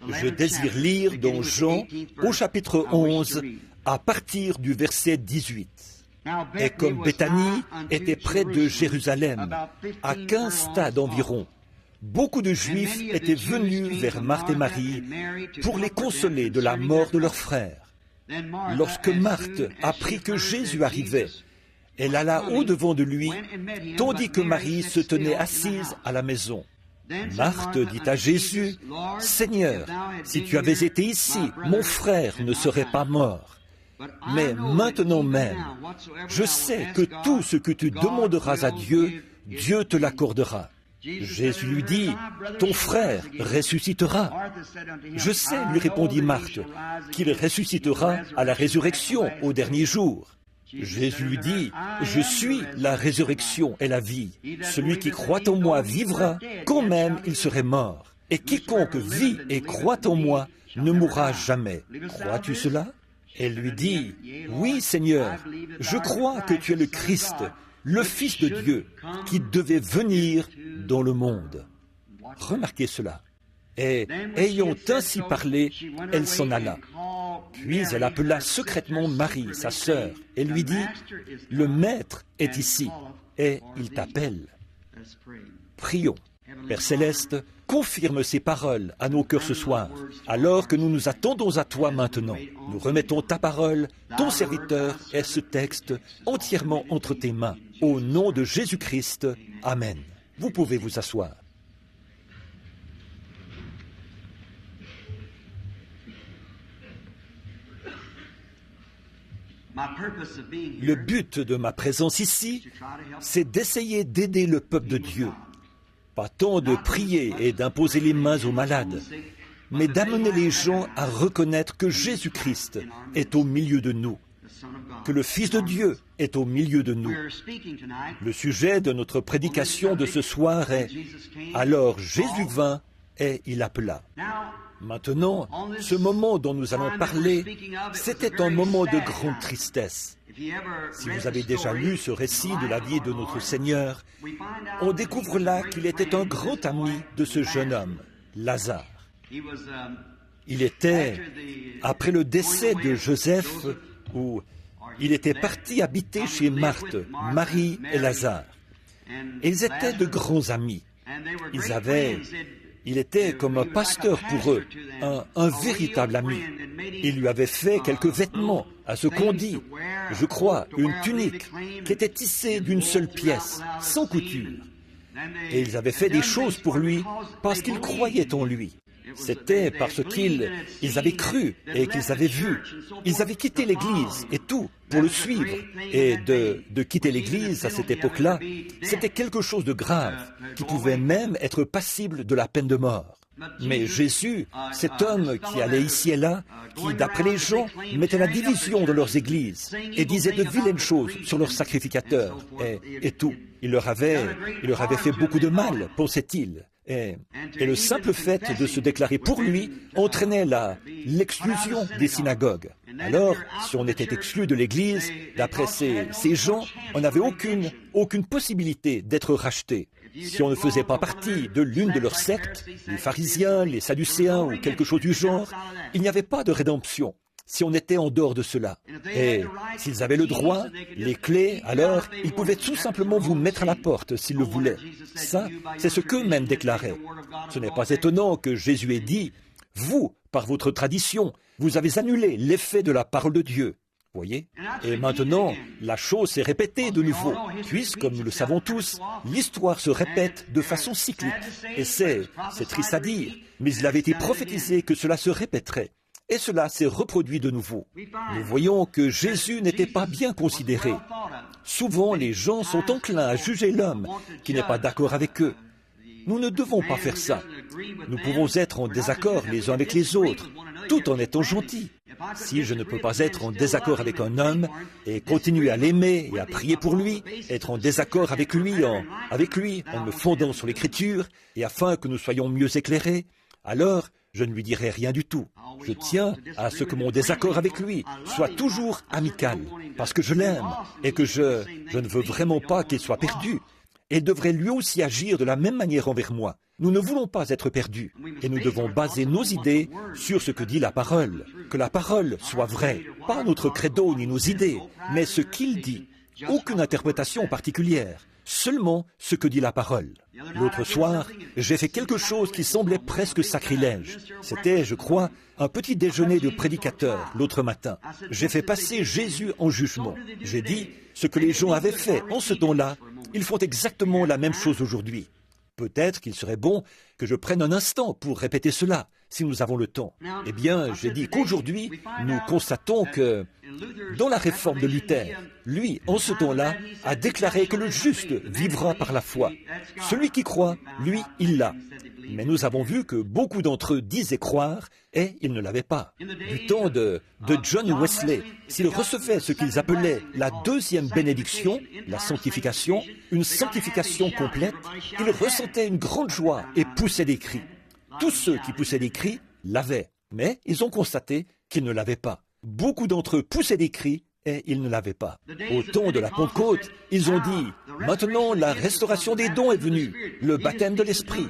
Je désire lire dans Jean au chapitre 11 à partir du verset 18. Et comme Béthanie était près de Jérusalem, à 15 stades environ, beaucoup de Juifs étaient venus vers Marthe et Marie pour les consoler de la mort de leur frère. Lorsque Marthe apprit que Jésus arrivait, elle alla au-devant de lui, tandis que Marie se tenait assise à la maison. Marthe dit à Jésus, « Seigneur, si tu avais été ici, mon frère ne serait pas mort. Mais maintenant même, je sais que tout ce que tu demanderas à Dieu, Dieu te l'accordera. » Jésus lui dit, « Ton frère ressuscitera. » « Je sais, lui répondit Marthe, qu'il ressuscitera à la résurrection au dernier jour. » Jésus lui dit, « Je suis la résurrection et la vie. Celui qui croit en moi vivra, quand même il serait mort. Et quiconque vit et croit en moi ne mourra jamais. Crois-tu cela ?» Elle lui dit, « Oui, Seigneur, je crois que tu es le Christ, le Fils de Dieu, qui devait venir dans le monde. » Remarquez cela. Et ayant ainsi parlé, elle s'en alla. Puis elle appela secrètement Marie, sa sœur, et lui dit, « Le Maître est ici, et il t'appelle. » Prions. Père Céleste, confirme ces paroles à nos cœurs ce soir, alors que nous nous attendons à toi maintenant. Nous remettons ta parole, ton serviteur et ce texte entièrement entre tes mains. Au nom de Jésus-Christ, Amen. Vous pouvez vous asseoir. Le but de ma présence ici, c'est d'essayer d'aider le peuple de Dieu. Pas tant de prier et d'imposer les mains aux malades, mais d'amener les gens à reconnaître que Jésus-Christ est au milieu de nous, que le Fils de Dieu est au milieu de nous. Le sujet de notre prédication de ce soir est « Alors Jésus vint et il appela ». Maintenant, ce moment dont nous allons parler, c'était un moment de grande tristesse. Si vous avez déjà lu ce récit de la vie de notre Seigneur, on découvre là qu'il était un grand ami de ce jeune homme, Lazare. Il était, après le décès de Joseph, où il était parti habiter chez Marthe, Marie et Lazare. Et ils étaient de grands amis. Il était comme un pasteur pour eux, un véritable ami. Il lui avait fait quelques vêtements, à ce qu'on dit, je crois, une tunique, qui était tissée d'une seule pièce, sans couture. Et ils avaient fait des choses pour lui parce qu'ils croyaient en lui. C'était parce qu'ils avaient cru et qu'ils avaient vu. Ils avaient quitté l'Église et tout pour le suivre. Et de quitter l'Église à cette époque-là, c'était quelque chose de grave, qui pouvait même être passible de la peine de mort. Mais Jésus, cet homme qui allait ici et là, qui, d'après les gens, mettait la division de leurs églises et disait de vilaines choses sur leurs sacrificateurs et tout. Il leur avait fait beaucoup de mal, pensait-il. Et le simple fait de se déclarer pour lui entraînait l'exclusion des synagogues. Alors, si on était exclu de l'Église, d'après ces gens, on n'avait aucune possibilité d'être racheté. Si on ne faisait pas partie de l'une de leurs sectes, les pharisiens, les sadducéens ou quelque chose du genre, il n'y avait pas de rédemption si on était en dehors de cela. Et s'ils avaient le droit, les clés, alors ils pouvaient tout simplement vous mettre à la porte s'ils le voulaient. Ça, c'est ce qu'eux-mêmes déclaraient. Ce n'est pas étonnant que Jésus ait dit, « Vous, par votre tradition, vous avez annulé l'effet de la parole de Dieu. » Voyez? Et maintenant, la chose s'est répétée de nouveau, puisque, comme nous le savons tous, l'histoire se répète de façon cyclique. Et c'est triste à dire, mais il avait été prophétisé que cela se répéterait. Et cela s'est reproduit de nouveau. Nous voyons que Jésus n'était pas bien considéré. Souvent, les gens sont enclins à juger l'homme qui n'est pas d'accord avec eux. Nous ne devons pas faire ça. Nous pouvons être en désaccord les uns avec les autres, tout en étant gentils. Si je ne peux pas être en désaccord avec un homme et continuer à l'aimer et à prier pour lui, être en désaccord avec lui en me fondant sur l'Écriture et afin que nous soyons mieux éclairés, alors je ne lui dirai rien du tout. Je tiens à ce que mon désaccord avec lui soit toujours amical, parce que je l'aime et que je ne veux vraiment pas qu'il soit perdu. Et devrait lui aussi agir de la même manière envers moi, Nous ne voulons pas être perdus et nous devons baser nos idées sur ce que dit la parole. Que la parole soit vraie, pas notre credo ni nos idées, mais ce qu'il dit. Aucune interprétation particulière, seulement ce que dit la parole. L'autre soir, j'ai fait quelque chose qui semblait presque sacrilège. C'était, je crois, un petit déjeuner de prédicateur l'autre matin. J'ai fait passer Jésus en jugement. J'ai dit, ce que les gens avaient fait en ce temps-là, ils font exactement la même chose aujourd'hui. Peut-être qu'il serait bon que je prenne un instant pour répéter cela, si nous avons le temps. Eh bien, j'ai dit qu'aujourd'hui, nous constatons que, dans la réforme de Luther, lui, en ce temps-là, a déclaré que le juste vivra par la foi. Celui qui croit, lui, il l'a. Mais nous avons vu que beaucoup d'entre eux disaient croire et ils ne l'avaient pas. Du temps de John Wesley, s'ils recevaient ce qu'ils appelaient la deuxième bénédiction, la sanctification, une sanctification complète, ils ressentaient une grande joie et poussaient des cris. Tous ceux qui poussaient des cris l'avaient, mais ils ont constaté qu'ils ne l'avaient pas. Beaucoup d'entre eux poussaient des cris et ils ne l'avaient pas. Au temps de la Pentecôte, ils ont dit « Maintenant, la restauration des dons est venue, le baptême de l'Esprit.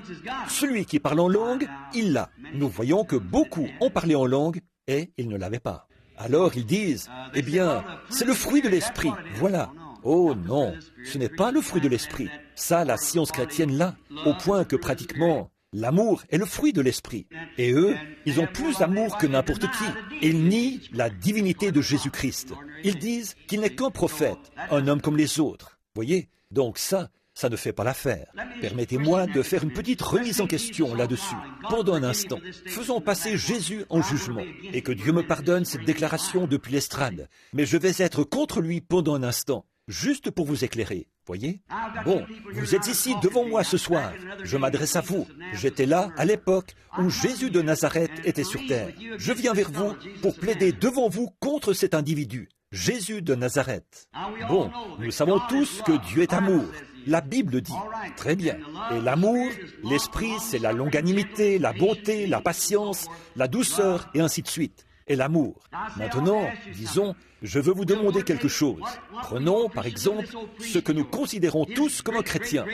Celui qui parle en langue, il l'a. » Nous voyons que beaucoup ont parlé en langue et ils ne l'avaient pas. Alors ils disent « Eh bien, c'est le fruit de l'Esprit, voilà. » Oh non, ce n'est pas le fruit de l'Esprit. Ça, la science chrétienne l'a, au point que pratiquement... L'amour est le fruit de l'esprit. Et eux, ils ont plus d'amour que n'importe qui. Ils nient la divinité de Jésus-Christ. Ils disent qu'il n'est qu'un prophète, un homme comme les autres. Voyez? Donc ça ne fait pas l'affaire. Permettez-moi de faire une petite remise en question là-dessus. Pendant un instant, faisons passer Jésus en jugement. Et que Dieu me pardonne cette déclaration depuis l'estrade. Mais je vais être contre lui pendant un instant, juste pour vous éclairer. Voyez? Bon, vous êtes ici devant moi ce soir. Je m'adresse à vous. J'étais là à l'époque où Jésus de Nazareth était sur terre. Je viens vers vous pour plaider devant vous contre cet individu, Jésus de Nazareth. Bon, nous savons tous que Dieu est amour. La Bible dit. Très bien. Et l'amour, l'esprit, c'est la longanimité, la bonté, la patience, la douceur et ainsi de suite. Et l'amour. Maintenant, disons, je veux vous demander quelque chose. Prenons, par exemple, ce que nous considérons tous comme un chrétien.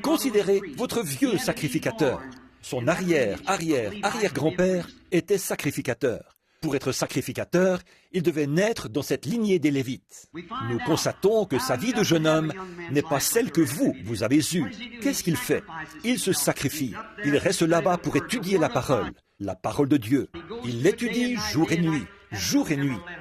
Considérez votre vieux sacrificateur. Son arrière-grand-père était sacrificateur. Pour être sacrificateur, il devait naître dans cette lignée des Lévites. Nous constatons que sa vie de jeune homme n'est pas celle que vous avez eue. Qu'est-ce qu'il fait? Il se sacrifie. Il reste là-bas pour étudier la parole de Dieu. Il l'étudie jour et nuit,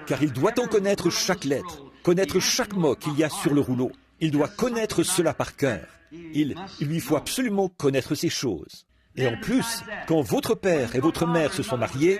car il doit en connaître chaque lettre, connaître chaque mot qu'il y a sur le rouleau. Il doit connaître cela par cœur. Il lui faut absolument connaître ces choses. Et en plus, quand votre père et votre mère se sont mariés,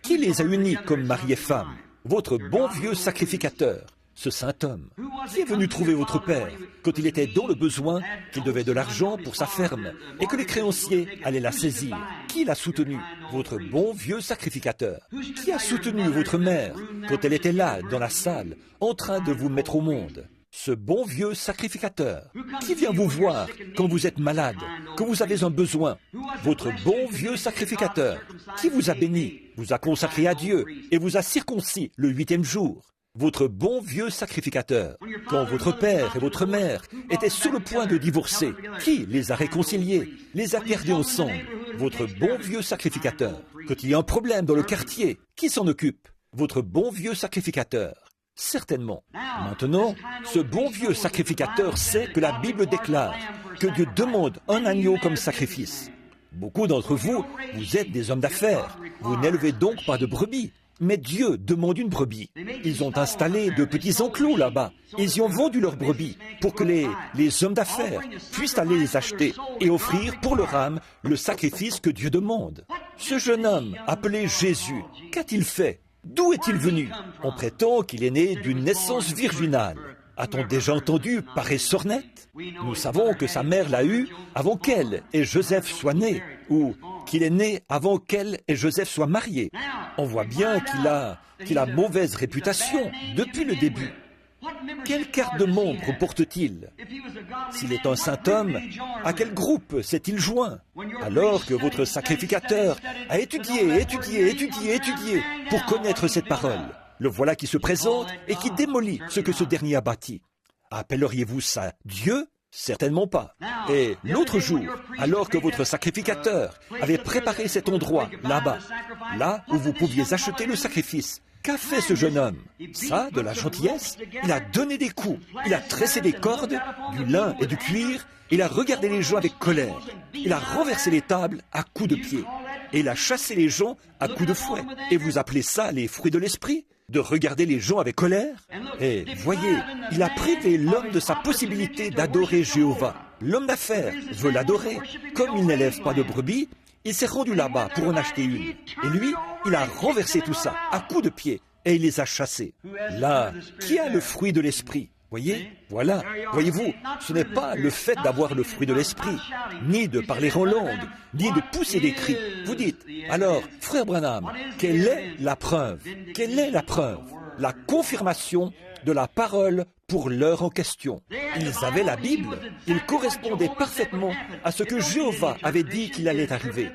qui les a unis comme mari et femme? Votre bon vieux sacrificateur, ce saint homme. Qui est venu trouver votre père quand il était dans le besoin, qu'il devait de l'argent pour sa ferme et que les créanciers allaient la saisir? Qui l'a soutenu? Votre bon vieux sacrificateur. Qui a soutenu votre mère quand elle était là, dans la salle, en train de vous mettre au monde? Ce bon vieux sacrificateur. Qui vient vous voir quand vous êtes malade, quand vous avez un besoin? Votre bon vieux sacrificateur. Qui vous a béni, vous a consacré à Dieu et vous a circoncis le 8e jour? Votre bon vieux sacrificateur. Quand votre père et votre mère étaient sur le point de divorcer, qui les a réconciliés, les a gardés ensemble? Votre bon vieux sacrificateur. Quand il y a un problème dans le quartier, qui s'en occupe? Votre bon vieux sacrificateur. Certainement. Maintenant, ce bon vieux sacrificateur sait que la Bible déclare que Dieu demande un agneau comme sacrifice. Beaucoup d'entre vous, vous êtes des hommes d'affaires. Vous n'élevez donc pas de brebis. Mais Dieu demande une brebis. Ils ont installé de petits enclos là-bas. Ils y ont vendu leurs brebis pour que les hommes d'affaires puissent aller les acheter et offrir pour leur âme le sacrifice que Dieu demande. Ce jeune homme, appelé Jésus, qu'a-t-il fait? D'où est-il venu? On prétend qu'il est né d'une naissance virginale. A-t-on déjà entendu parler sornette? Nous savons que sa mère l'a eu avant qu'elle et Joseph soient nés, ou qu'il est né avant qu'elle et Joseph soient mariés. On voit bien qu'il a mauvaise réputation depuis le début. Quelle carte de membre porte-t-il? S'il est un saint homme, à quel groupe s'est-il joint? Alors que votre sacrificateur a étudié pour connaître cette parole. Le voilà qui se présente et qui démolit ce que ce dernier a bâti. Appelleriez-vous ça Dieu? Certainement pas. Et l'autre jour, alors que votre sacrificateur avait préparé cet endroit, là-bas, là où vous pouviez acheter le sacrifice, qu'a fait ce jeune homme? Ça, de la gentillesse? Il a donné des coups, il a tressé des cordes, du lin et du cuir, il a regardé les gens avec colère, il a renversé les tables à coups de pied, et il a chassé les gens à coups de fouet. Et vous appelez ça les fruits de l'esprit? De regarder les gens avec colère? Et voyez, il a privé l'homme de sa possibilité d'adorer Jéhovah. L'homme d'affaires veut l'adorer. Comme il n'élève pas de brebis, il s'est rendu là-bas pour en acheter une. Et lui, il a renversé tout ça à coups de pied et il les a chassés. Là, qui a le fruit de l'esprit? Voyez, voilà, voyez-vous, ce n'est pas le fait d'avoir le fruit de l'esprit, ni de parler en langue, ni de pousser des cris. Vous dites, alors, frère Branham, quelle est la preuve? Quelle est la preuve? La confirmation de la parole pour l'heure en question. Ils avaient la Bible, ils correspondaient parfaitement à ce que Jéhovah avait dit qu'il allait arriver.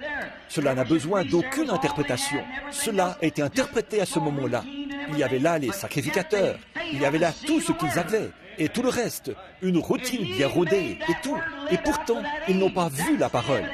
Cela n'a besoin d'aucune interprétation. Cela a été interprété à ce moment-là. Il y avait là les sacrificateurs, il y avait là tout ce qu'ils avaient, et tout le reste, une routine bien rodée, et tout. Et pourtant, ils n'ont pas vu la parole.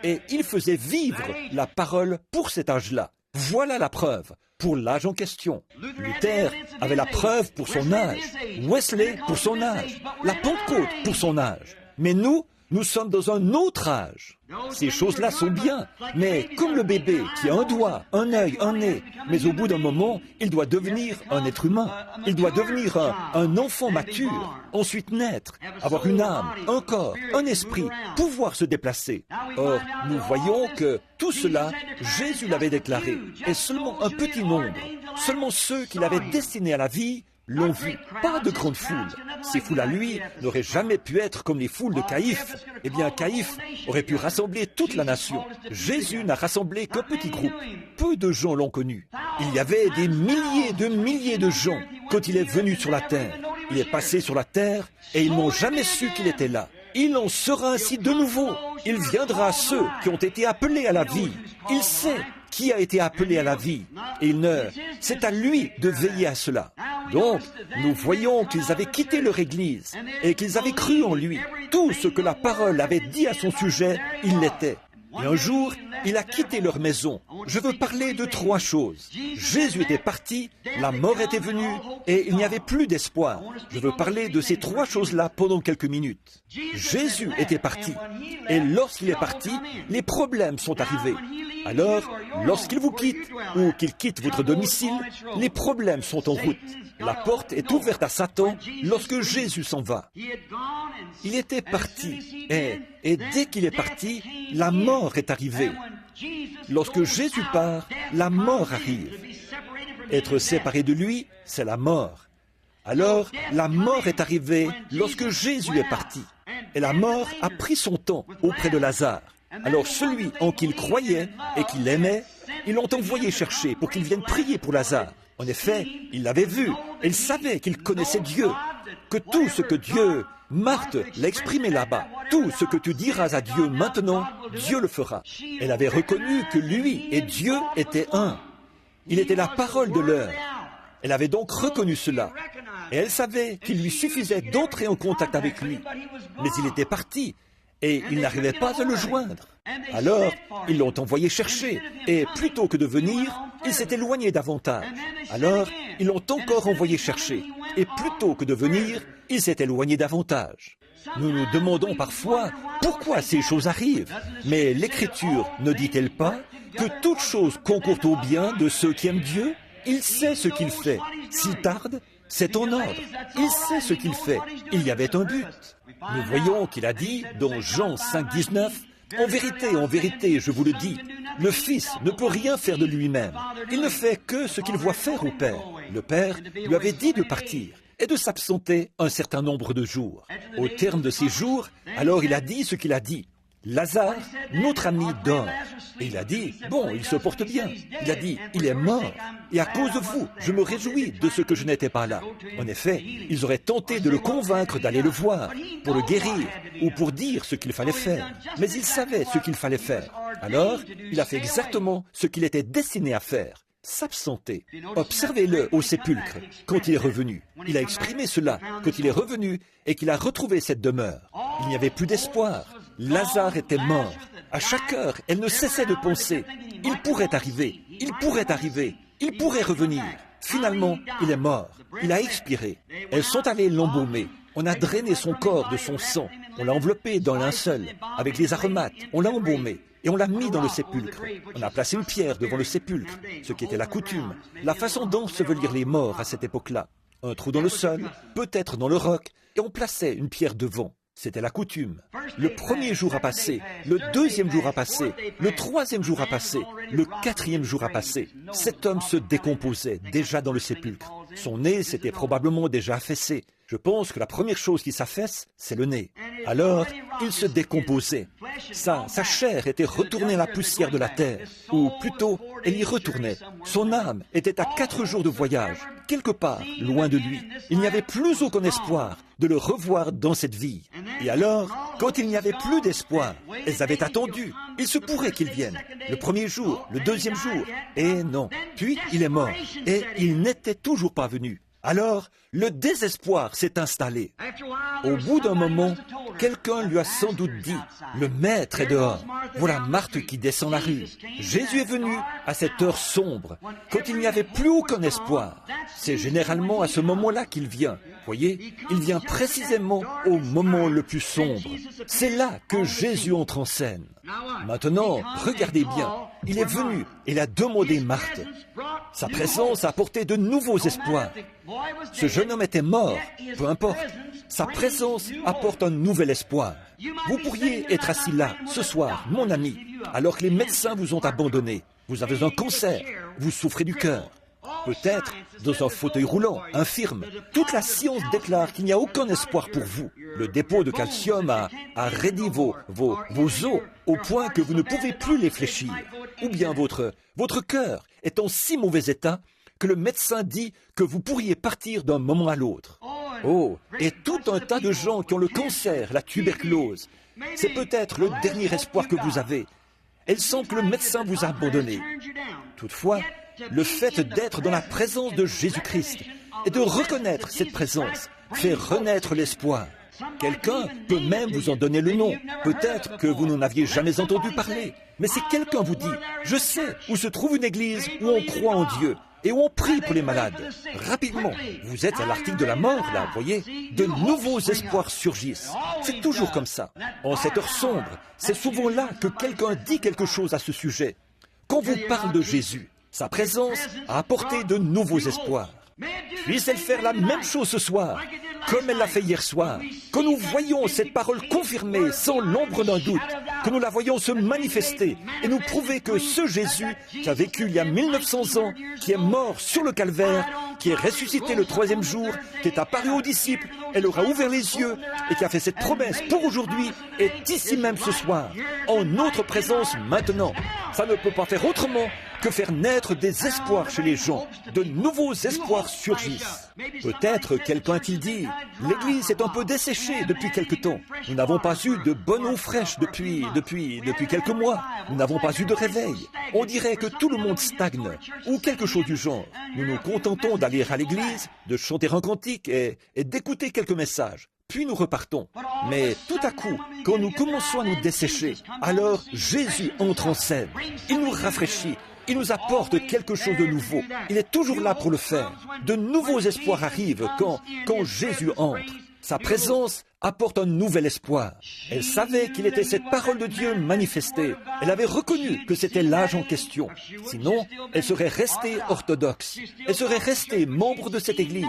Et ils faisaient vivre la parole pour cet âge-là. Voilà la preuve pour l'âge en question. Luther avait la preuve pour son âge, Wesley pour son âge, la Pentecôte pour son âge. Mais nous sommes dans un autre âge. Ces choses-là sont bien, mais comme le bébé qui a un doigt, un œil, un nez, mais au bout d'un moment, il doit devenir un être humain. Il doit devenir un enfant mature, ensuite naître, avoir une âme, un corps, un esprit, pouvoir se déplacer. Or, nous voyons que tout cela, Jésus l'avait déclaré, et seulement un petit nombre, seulement ceux qu'il avait destinés à la vie, l'ont vu. Pas de grande foule. Ces foules à lui n'auraient jamais pu être comme les foules de Caïphe. Eh bien, Caïphe aurait pu rassembler toute la nation. Jésus n'a rassemblé qu'un petit groupe. Peu de gens l'ont connu. Il y avait des milliers de gens quand il est venu sur la terre. Il est passé sur la terre et ils n'ont jamais su qu'il était là. Il en sera ainsi de nouveau. Il viendra à ceux qui ont été appelés à la vie. Il sait qui a été appelé à la vie. Et c'est à lui de veiller à cela. Donc, nous voyons qu'ils avaient quitté leur Église et qu'ils avaient cru en lui. Tout ce que la parole avait dit à son sujet, il l'était. Et un jour, il a quitté leur maison. Je veux parler de 3 choses. Jésus était parti, la mort était venue, et il n'y avait plus d'espoir. Je veux parler de ces 3 choses-là pendant quelques minutes. Jésus était parti, et lorsqu'il est parti, les problèmes sont arrivés. Alors, lorsqu'il vous quitte, ou qu'il quitte votre domicile, les problèmes sont en route. La porte est ouverte à Satan lorsque Jésus s'en va. Il était parti, et dès qu'il est parti, la mort est arrivée. Lorsque Jésus part, la mort arrive. Être séparé de lui, c'est la mort. Alors, la mort est arrivée lorsque Jésus est parti. Et la mort a pris son temps auprès de Lazare. Alors celui en qui il croyait et qu'il aimait, ils l'ont envoyé chercher pour qu'il vienne prier pour Lazare. En effet, il l'avait vu, et il savait qu'il connaissait Dieu, que tout ce que Dieu, Marthe l'a exprimé là-bas, tout ce que tu diras à Dieu maintenant, Dieu le fera. Elle avait reconnu que lui et Dieu étaient un. Il était la parole de l'heure. Elle avait donc reconnu cela. Et elle savait qu'il lui suffisait d'entrer en contact avec lui. Mais il était parti. Et ils n'arrivaient pas à le joindre. Alors, ils l'ont envoyé chercher, et plutôt que de venir, il s'est éloigné davantage. Alors, ils l'ont encore envoyé chercher, et plutôt que de venir, il s'est éloigné davantage. Nous nous demandons parfois pourquoi ces choses arrivent, mais l'Écriture ne dit-elle pas que toute chose concourt au bien de ceux qui aiment Dieu? Il sait ce qu'il fait. S'il tarde, c'est en ordre. Il sait ce qu'il fait. Il y avait un but. Nous voyons qu'il a dit, dans Jean 5, 19, « En vérité, je vous le dis, le Fils ne peut rien faire de lui-même. Il ne fait que ce qu'il voit faire au Père. Le Père lui avait dit de partir et de s'absenter un certain nombre de jours. Au terme de ces jours, alors il a dit ce qu'il a dit. Lazare, notre ami, dort. Et il a dit, bon, il se porte bien. Il a dit, il est mort. Et à cause de vous, je me réjouis de ce que je n'étais pas là. En effet, ils auraient tenté de le convaincre d'aller le voir, pour le guérir, ou pour dire ce qu'il fallait faire. Mais il savait ce qu'il fallait faire. Alors, il a fait exactement ce qu'il était destiné à faire. s'absenter. Observez-le au sépulcre quand il est revenu. Il a exprimé cela quand il est revenu et qu'il a retrouvé cette demeure. Il n'y avait plus d'espoir. Lazare était mort. À chaque heure, elle ne cessait de penser. Il pourrait arriver, il pourrait arriver, il pourrait revenir. Finalement, il est mort. Il a expiré. Elles sont allées l'embaumer. On a drainé son corps de son sang. On l'a enveloppé dans linceul, avec les aromates. On l'a embaumé et on l'a mis dans le sépulcre. On a placé une pierre devant le sépulcre, ce qui était la coutume, la façon d'ensevelir les morts à cette époque-là. Un trou dans le sol, peut-être dans le roc, et on plaçait une pierre devant. C'était la coutume. Le premier jour a passé, le deuxième jour a passé, le troisième jour a passé, le quatrième jour a passé. Cet homme se décomposait déjà dans le sépulcre. Son nez s'était probablement déjà affaissé. Je pense que la première chose qui s'affaisse, c'est le nez. Alors, il se décomposait. Sa chair était retournée à la poussière de la terre, ou plutôt, elle y retournait. Son âme était à 4 jours de voyage, quelque part, loin de lui. Il n'y avait plus aucun espoir de le revoir dans cette vie. Et alors, quand il n'y avait plus d'espoir, elles avaient attendu. Il se pourrait qu'il vienne, le premier jour, le deuxième jour, et non. Puis, il est mort, et il n'était toujours pas venu. Alors, le désespoir s'est installé. Au bout d'un moment, quelqu'un lui a sans doute dit, « Le maître est dehors. Voilà Marthe qui descend la rue. » Jésus est venu à cette heure sombre, quand il n'y avait plus aucun espoir. C'est généralement à ce moment-là qu'il vient. Voyez, il vient précisément au moment le plus sombre. C'est là que Jésus entre en scène. Maintenant, regardez bien, il est venu et il a demandé Marthe. Sa présence a apporté de nouveaux espoirs. Ce jeune homme était mort, peu importe. Sa présence apporte un nouvel espoir. Vous pourriez être assis là, ce soir, mon ami, alors que les médecins vous ont abandonné. Vous avez un cancer, vous souffrez du cœur. Peut-être dans un fauteuil roulant, infirme. Toute la science déclare qu'il n'y a aucun espoir pour vous. Le dépôt de calcium a raidi vos os au point que vous ne pouvez plus les fléchir. Ou bien votre cœur est en si mauvais état que le médecin dit que vous pourriez partir d'un moment à l'autre. Oh, et tout un tas de gens qui ont le cancer, la tuberculose. C'est peut-être le dernier espoir que vous avez. Elle sent que le médecin vous a abandonné. Toutefois, le fait d'être dans la présence de Jésus-Christ et de reconnaître cette présence fait renaître l'espoir. Quelqu'un peut même vous en donner le nom. Peut-être que vous n'en aviez jamais entendu parler. Mais si quelqu'un vous dit « Je sais où se trouve une église où on croit en Dieu et où on prie pour les malades », rapidement, vous êtes à l'article de la mort, là, voyez, de nouveaux espoirs surgissent. C'est toujours comme ça. En cette heure sombre, c'est souvent là que quelqu'un dit quelque chose à ce sujet. Quand vous parle de Jésus, sa présence a apporté de nouveaux espoirs. Puisse-t-elle faire la même chose ce soir, comme elle l'a fait hier soir, que nous voyons cette parole confirmée sans l'ombre d'un doute, que nous la voyons se manifester et nous prouver que ce Jésus qui a vécu il y a 1900 ans, qui est mort sur le calvaire, qui est ressuscité le 3e jour, qui est apparu aux disciples, elle aura ouvert les yeux et qui a fait cette promesse pour aujourd'hui, est ici même ce soir, en notre présence maintenant. Ça ne peut pas faire autrement que faire naître des espoirs chez les gens. De nouveaux espoirs surgissent. Peut-être quelqu'un a-t-il dit, l'église est un peu desséchée depuis quelque temps. Nous n'avons pas eu de bonne eau fraîche depuis quelques mois. Nous n'avons pas eu de réveil. On dirait que tout le monde stagne, ou quelque chose du genre. Nous nous contentons d'aller à l'église, de chanter un cantique et d'écouter quelques messages. Puis nous repartons. Mais tout à coup, quand nous commençons à nous dessécher, alors Jésus entre en scène. Il nous rafraîchit. Il nous apporte quelque chose de nouveau. Il est toujours là pour le faire. De nouveaux espoirs arrivent quand Jésus entre. Sa présence apporte un nouvel espoir. Elle savait qu'il était cette parole de Dieu manifestée. Elle avait reconnu que c'était l'âge en question. Sinon, elle serait restée orthodoxe. Elle serait restée membre de cette Église.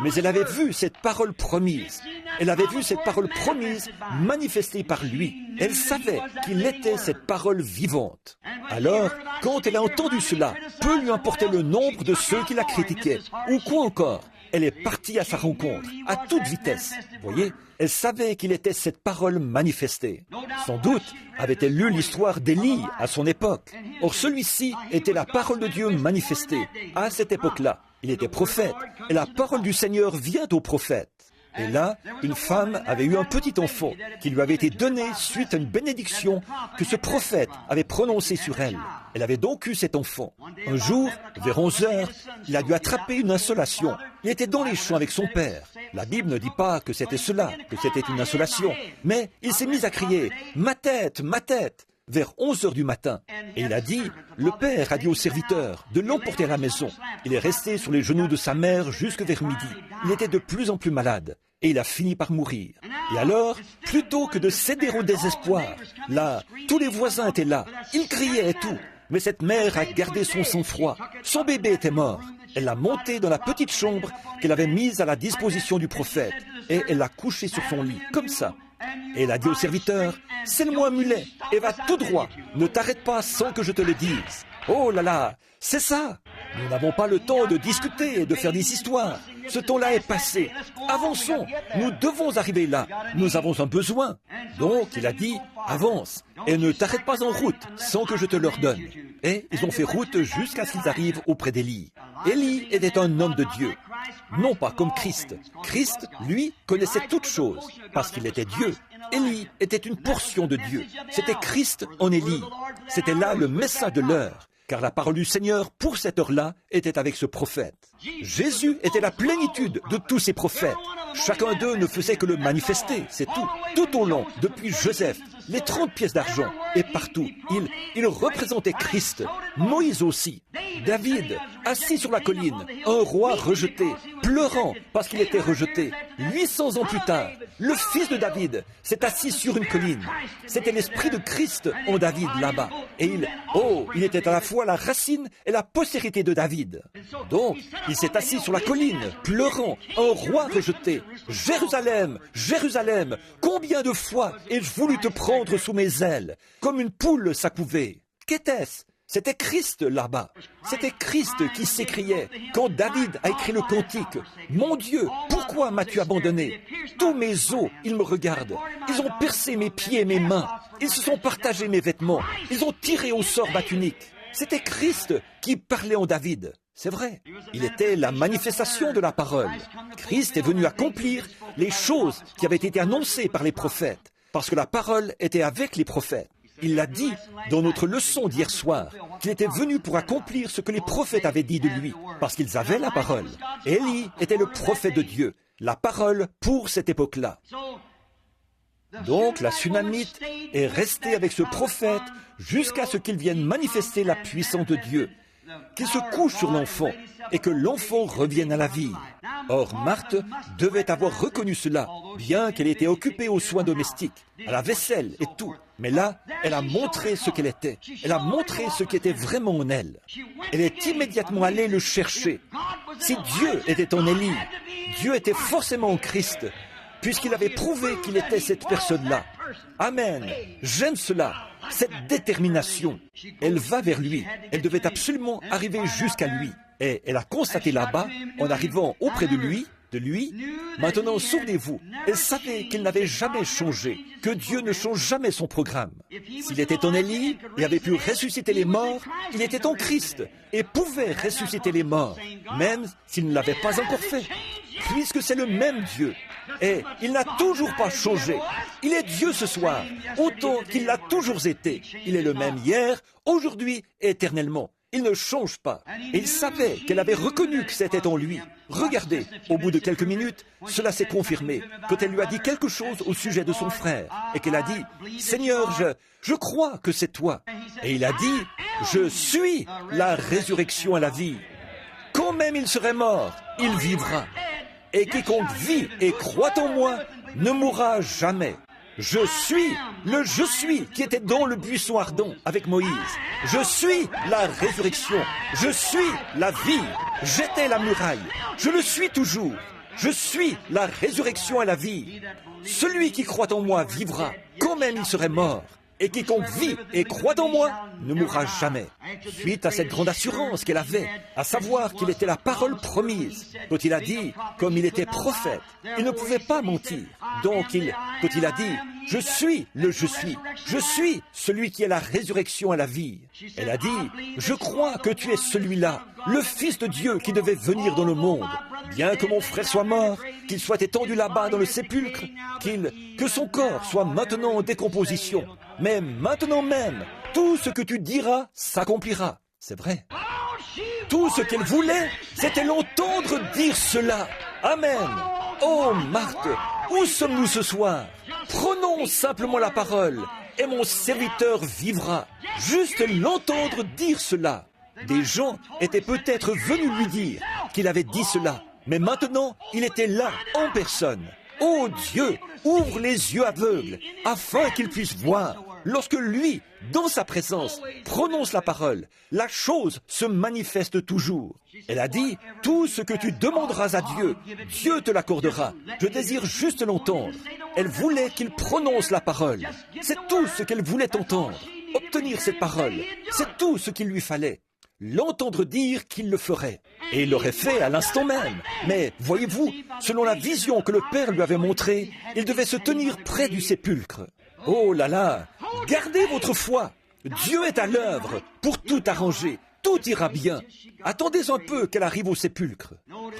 Mais elle avait vu cette parole promise. Elle avait vu cette parole promise manifestée par lui. Elle savait qu'il était cette parole vivante. Alors, quand elle a entendu cela, peu lui importait le nombre de ceux qui la critiquaient. Ou quoi encore, elle est partie à sa rencontre, à toute vitesse. Voyez, elle savait qu'il était cette parole manifestée. Sans doute avait-elle lu l'histoire d'Élie à son époque. Or, celui-ci était la parole de Dieu manifestée. À cette époque-là, il était prophète, et la parole du Seigneur vient au prophète. Et là, une femme avait eu un petit enfant qui lui avait été donné suite à une bénédiction que ce prophète avait prononcée sur elle. Elle avait donc eu cet enfant. Un jour, vers 11 heures, il a dû attraper une insolation. Il était dans les champs avec son père. La Bible ne dit pas que c'était cela, que c'était une insolation. Mais il s'est mis à crier « Ma tête, ma tête !» vers 11 heures du matin. Et il a dit, le père a dit au serviteur de l'emporter à la maison. Il est resté sur les genoux de sa mère jusque vers midi. Il était de plus en plus malade et il a fini par mourir. Et alors, plutôt que de céder au désespoir, là, tous les voisins étaient là, ils criaient et tout. Mais cette mère a gardé son sang-froid. Son bébé était mort. Elle l'a monté dans la petite chambre qu'elle avait mise à la disposition du prophète et elle l'a couché sur son lit, comme ça. Et elle a dit au serviteur, « Scelle-moi un mulet et va tout droit. Ne t'arrête pas sans que je te le dise. » Oh là là, c'est ça. Nous n'avons pas le temps de discuter et de faire des histoires. Ce temps-là est passé. Avançons. Nous devons arriver là. Nous avons un besoin. Donc, il a dit, avance et ne t'arrête pas en route sans que je te l'ordonne. Et ils ont fait route jusqu'à ce qu'ils arrivent auprès d'Élie. Élie était un homme de Dieu. Non pas comme Christ. Christ, lui, connaissait toutes choses parce qu'il était Dieu. Élie était une portion de Dieu. C'était Christ en Élie. C'était là le message de l'heure. Car la parole du Seigneur, pour cette heure-là, était avec ce prophète. Jésus était la plénitude de tous ces prophètes. Chacun d'eux ne faisait que le manifester, c'est tout. Tout au long, depuis Joseph, les 30 pièces d'argent, et partout, il représentait Christ. Moïse aussi. David, assis sur la colline, un roi rejeté, pleurant parce qu'il était rejeté. 800 ans plus tard, le fils de David s'est assis sur une colline. C'était l'esprit de Christ en David là-bas. Et il était à la fois la racine et la postérité de David. Donc, il s'est assis sur la colline, pleurant, un roi rejeté. Jérusalem, Jérusalem, combien de fois ai-je voulu te prendre sous mes ailes, comme une poule s'accouvait. Qu'était-ce? C'était Christ là-bas. C'était Christ qui s'écriait quand David a écrit le cantique. « Mon Dieu, pourquoi m'as-tu abandonné? Tous mes os, ils me regardent. Ils ont percé mes pieds et mes mains. Ils se sont partagés mes vêtements. Ils ont tiré au sort ma tunique. » C'était Christ qui parlait en David. C'est vrai. Il était la manifestation de la parole. Christ est venu accomplir les choses qui avaient été annoncées par les prophètes, parce que la parole était avec les prophètes. Il l'a dit dans notre leçon d'hier soir, qu'il était venu pour accomplir ce que les prophètes avaient dit de lui, parce qu'ils avaient la parole. Élie était le prophète de Dieu, la parole pour cette époque-là. Donc la Sunamite est restée avec ce prophète jusqu'à ce qu'il vienne manifester la puissance de Dieu, qu'il se couche sur l'enfant et que l'enfant revienne à la vie. Or, Marthe devait avoir reconnu cela, bien qu'elle était occupée aux soins domestiques, à la vaisselle et tout. Mais là, elle a montré ce qu'elle était. Elle a montré ce qui était vraiment en elle. Elle est immédiatement allée le chercher. Si Dieu était en Élie, Dieu était forcément en Christ, puisqu'il avait prouvé qu'il était cette personne-là. Amen. J'aime cela, cette détermination. Elle va vers lui. Elle devait absolument arriver jusqu'à lui. Et elle a constaté là-bas, en arrivant auprès de lui, maintenant souvenez-vous, elle savait qu'il n'avait jamais changé, que Dieu ne change jamais son programme. S'il était en Élie et avait pu ressusciter les morts, il était en Christ et pouvait ressusciter les morts, même s'il ne l'avait pas encore fait, puisque c'est le même Dieu. Et il n'a toujours pas changé. Il est Dieu ce soir, autant qu'il l'a toujours été. Il est le même hier, aujourd'hui et éternellement. Il ne change pas. Et il savait qu'elle avait reconnu que c'était en lui. Regardez, au bout de quelques minutes, cela s'est confirmé, quand elle lui a dit quelque chose au sujet de son frère, et qu'elle a dit, « Seigneur, je crois que c'est toi. » Et il a dit, « Je suis la résurrection et la vie. Quand même il serait mort, il vivra. Et quiconque vit et croit en moi ne mourra jamais. » Je suis le je suis qui était dans le buisson ardent avec Moïse. Je suis la résurrection. Je suis la vie. J'étais la muraille. Je le suis toujours. Je suis la résurrection et la vie. Celui qui croit en moi vivra, quand même il serait mort. Et quiconque vit et croit en moi ne mourra jamais. Suite à cette grande assurance qu'elle avait, à savoir qu'il était la parole promise, quand il a dit, comme il était prophète, il ne pouvait pas mentir. Donc quand il a dit, je suis le je suis celui qui est la résurrection et la vie. Elle a dit, je crois que tu es celui-là, le Fils de Dieu qui devait venir dans le monde. bien que mon frère soit mort, qu'il soit étendu là-bas dans le sépulcre, que son corps soit maintenant en décomposition. Mais maintenant même, tout ce que tu diras s'accomplira. C'est vrai. Tout ce qu'elle voulait, c'était l'entendre dire cela. Amen. Oh Marthe, où sommes-nous ce soir? Prenons simplement la parole, et mon serviteur vivra. Juste l'entendre dire cela. Des gens étaient peut-être venus lui dire qu'il avait dit cela, mais maintenant, il était là, en personne. Oh Dieu, ouvre les yeux aveugles, afin qu'il puisse voir. Lorsque lui, dans sa présence, prononce la parole, la chose se manifeste toujours. Elle a dit, tout ce que tu demanderas à Dieu, Dieu te l'accordera. Je désire juste l'entendre. Elle voulait qu'il prononce la parole. C'est tout ce qu'elle voulait entendre. Obtenir cette parole, c'est tout ce qu'il lui fallait. L'entendre dire qu'il le ferait. Et il l'aurait fait à l'instant même. Mais, voyez-vous, selon la vision que le Père lui avait montrée, il devait se tenir près du sépulcre. Oh là là, gardez votre foi. Dieu est à l'œuvre pour tout arranger. Tout ira bien. Attendez un peu qu'elle arrive au sépulcre.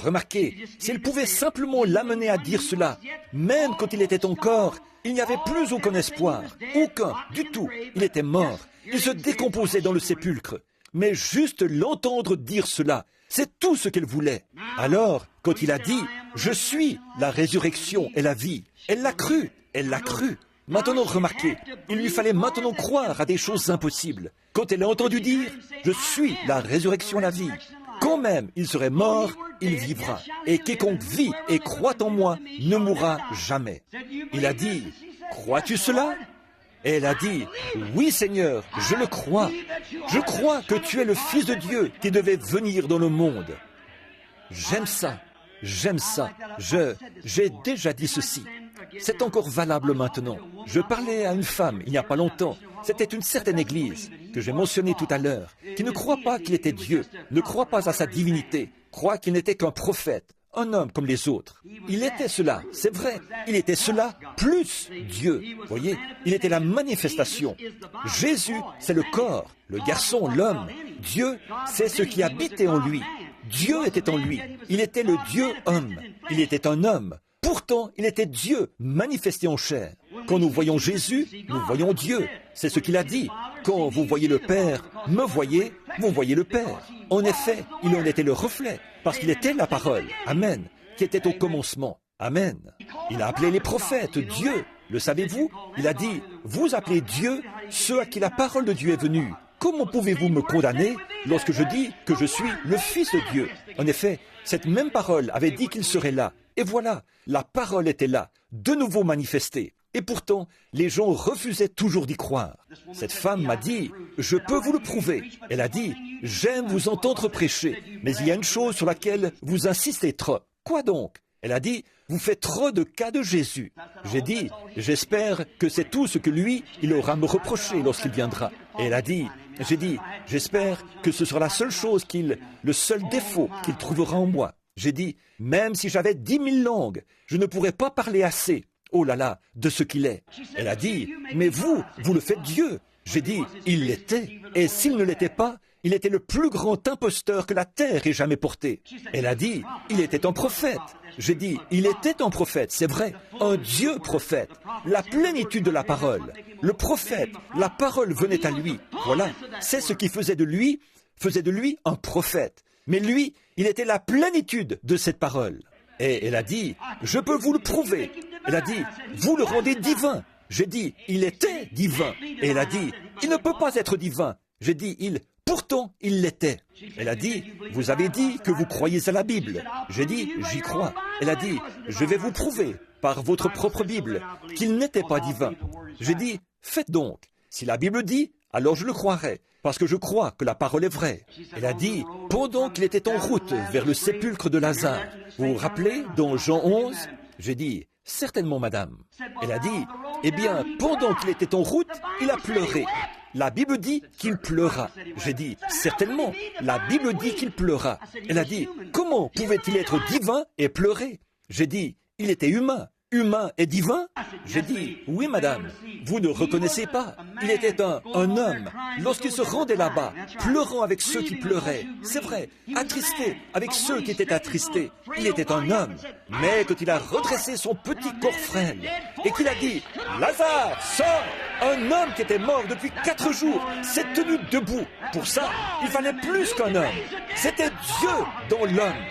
Remarquez, si elle pouvait simplement l'amener à dire cela, même quand il était encore, il n'y avait plus aucun espoir. Aucun, du tout. Il était mort. Il se décomposait dans le sépulcre. Mais juste l'entendre dire cela, c'est tout ce qu'elle voulait. Alors, quand il a dit « Je suis la résurrection et la vie », elle l'a cru, elle l'a cru. Maintenant, remarquez, il lui fallait maintenant croire à des choses impossibles. Quand elle a entendu dire « Je suis la résurrection et la vie », quand même il serait mort, il vivra. Et quiconque vit et croit en moi ne mourra jamais. Il a dit « Crois-tu cela ?» Et elle a dit, « Oui Seigneur, je le crois. Je crois que tu es le Fils de Dieu qui devait venir dans le monde. » J'aime ça, j'aime ça. J'ai déjà dit ceci. C'est encore valable maintenant. Je parlais à une femme il n'y a pas longtemps. C'était une certaine église que j'ai mentionnée tout à l'heure, qui ne croit pas qu'il était Dieu, ne croit pas à sa divinité, croit qu'il n'était qu'un prophète. Un homme comme les autres. Il était cela, c'est vrai. Il était cela plus Dieu. Voyez, il était la manifestation. Jésus, c'est le corps, le garçon, l'homme. Dieu, c'est ce qui habitait en lui. Dieu était en lui. Il était le Dieu homme. Il était un homme. Pourtant, il était Dieu manifesté en chair. Quand nous voyons Jésus, nous voyons Dieu. C'est ce qu'il a dit. Quand vous voyez le Père, me voyez, vous voyez le Père. En effet, il en était le reflet, parce qu'il était la parole, Amen, qui était au commencement, Amen. Il a appelé les prophètes Dieu, le savez-vous? Il a dit, vous appelez Dieu ceux à qui la parole de Dieu est venue. Comment pouvez-vous me condamner lorsque je dis que je suis le Fils de Dieu? En effet, cette même parole avait dit qu'il serait là. Et voilà, la parole était là, de nouveau manifestée. Et pourtant, les gens refusaient toujours d'y croire. Cette femme m'a dit, « Je peux vous le prouver. » Elle a dit, « J'aime vous entendre prêcher, mais il y a une chose sur laquelle vous insistez trop. » Quoi donc? Elle a dit, « Vous faites trop de cas de Jésus. » J'ai dit, « J'espère que c'est tout ce que lui, il aura à me reprocher lorsqu'il viendra. » Et elle a dit, j'ai dit, « J'espère que ce sera la seule chose le seul défaut qu'il trouvera en moi. » J'ai dit, « Même si j'avais 10 000 langues, je ne pourrais pas parler assez. » Oh là là, de ce qu'il est. Elle a dit, mais vous le faites Dieu. J'ai dit, il l'était. Et s'il ne l'était pas, il était le plus grand imposteur que la terre ait jamais porté. Elle a dit, il était un prophète. J'ai dit, il était un prophète, c'est vrai, un Dieu prophète. La plénitude de la parole. Le prophète, la parole venait à lui. Voilà, c'est ce qui faisait de lui un prophète. Mais lui, il était la plénitude de cette parole. Et elle a dit, je peux vous le prouver. Elle a dit, vous le rendez divin. J'ai dit, il était divin. Et elle a dit, il ne peut pas être divin. J'ai dit, pourtant, il l'était. Elle a dit, vous avez dit que vous croyez à la Bible. J'ai dit, j'y crois. Elle a dit, je vais vous prouver, par votre propre Bible, qu'il n'était pas divin. J'ai dit, faites donc. Si la Bible dit, alors je le croirai, parce que je crois que la parole est vraie. Elle a dit, pendant qu'il était en route vers le sépulcre de Lazare, vous vous rappelez, dans Jean 11, j'ai dit, certainement, madame. Elle a dit, eh bien, pendant qu'il était en route, il a pleuré. La Bible dit qu'il pleura. J'ai dit, certainement, la Bible dit qu'il pleura. Elle a dit, comment pouvait-il être divin et pleurer? J'ai dit, il était humain. humain et divin? J'ai dit, oui madame, vous ne reconnaissez pas. Il était un homme. Lorsqu'il se rendait là-bas, pleurant avec ceux qui pleuraient, c'est vrai, attristé avec ceux qui étaient attristés, il était un homme. Mais quand il a redressé son petit corps frêle et qu'il a dit, Lazare, sors! Un homme qui était mort depuis 4 jours s'est tenu debout. Pour ça, il fallait plus qu'un homme. C'était Dieu dans l'homme.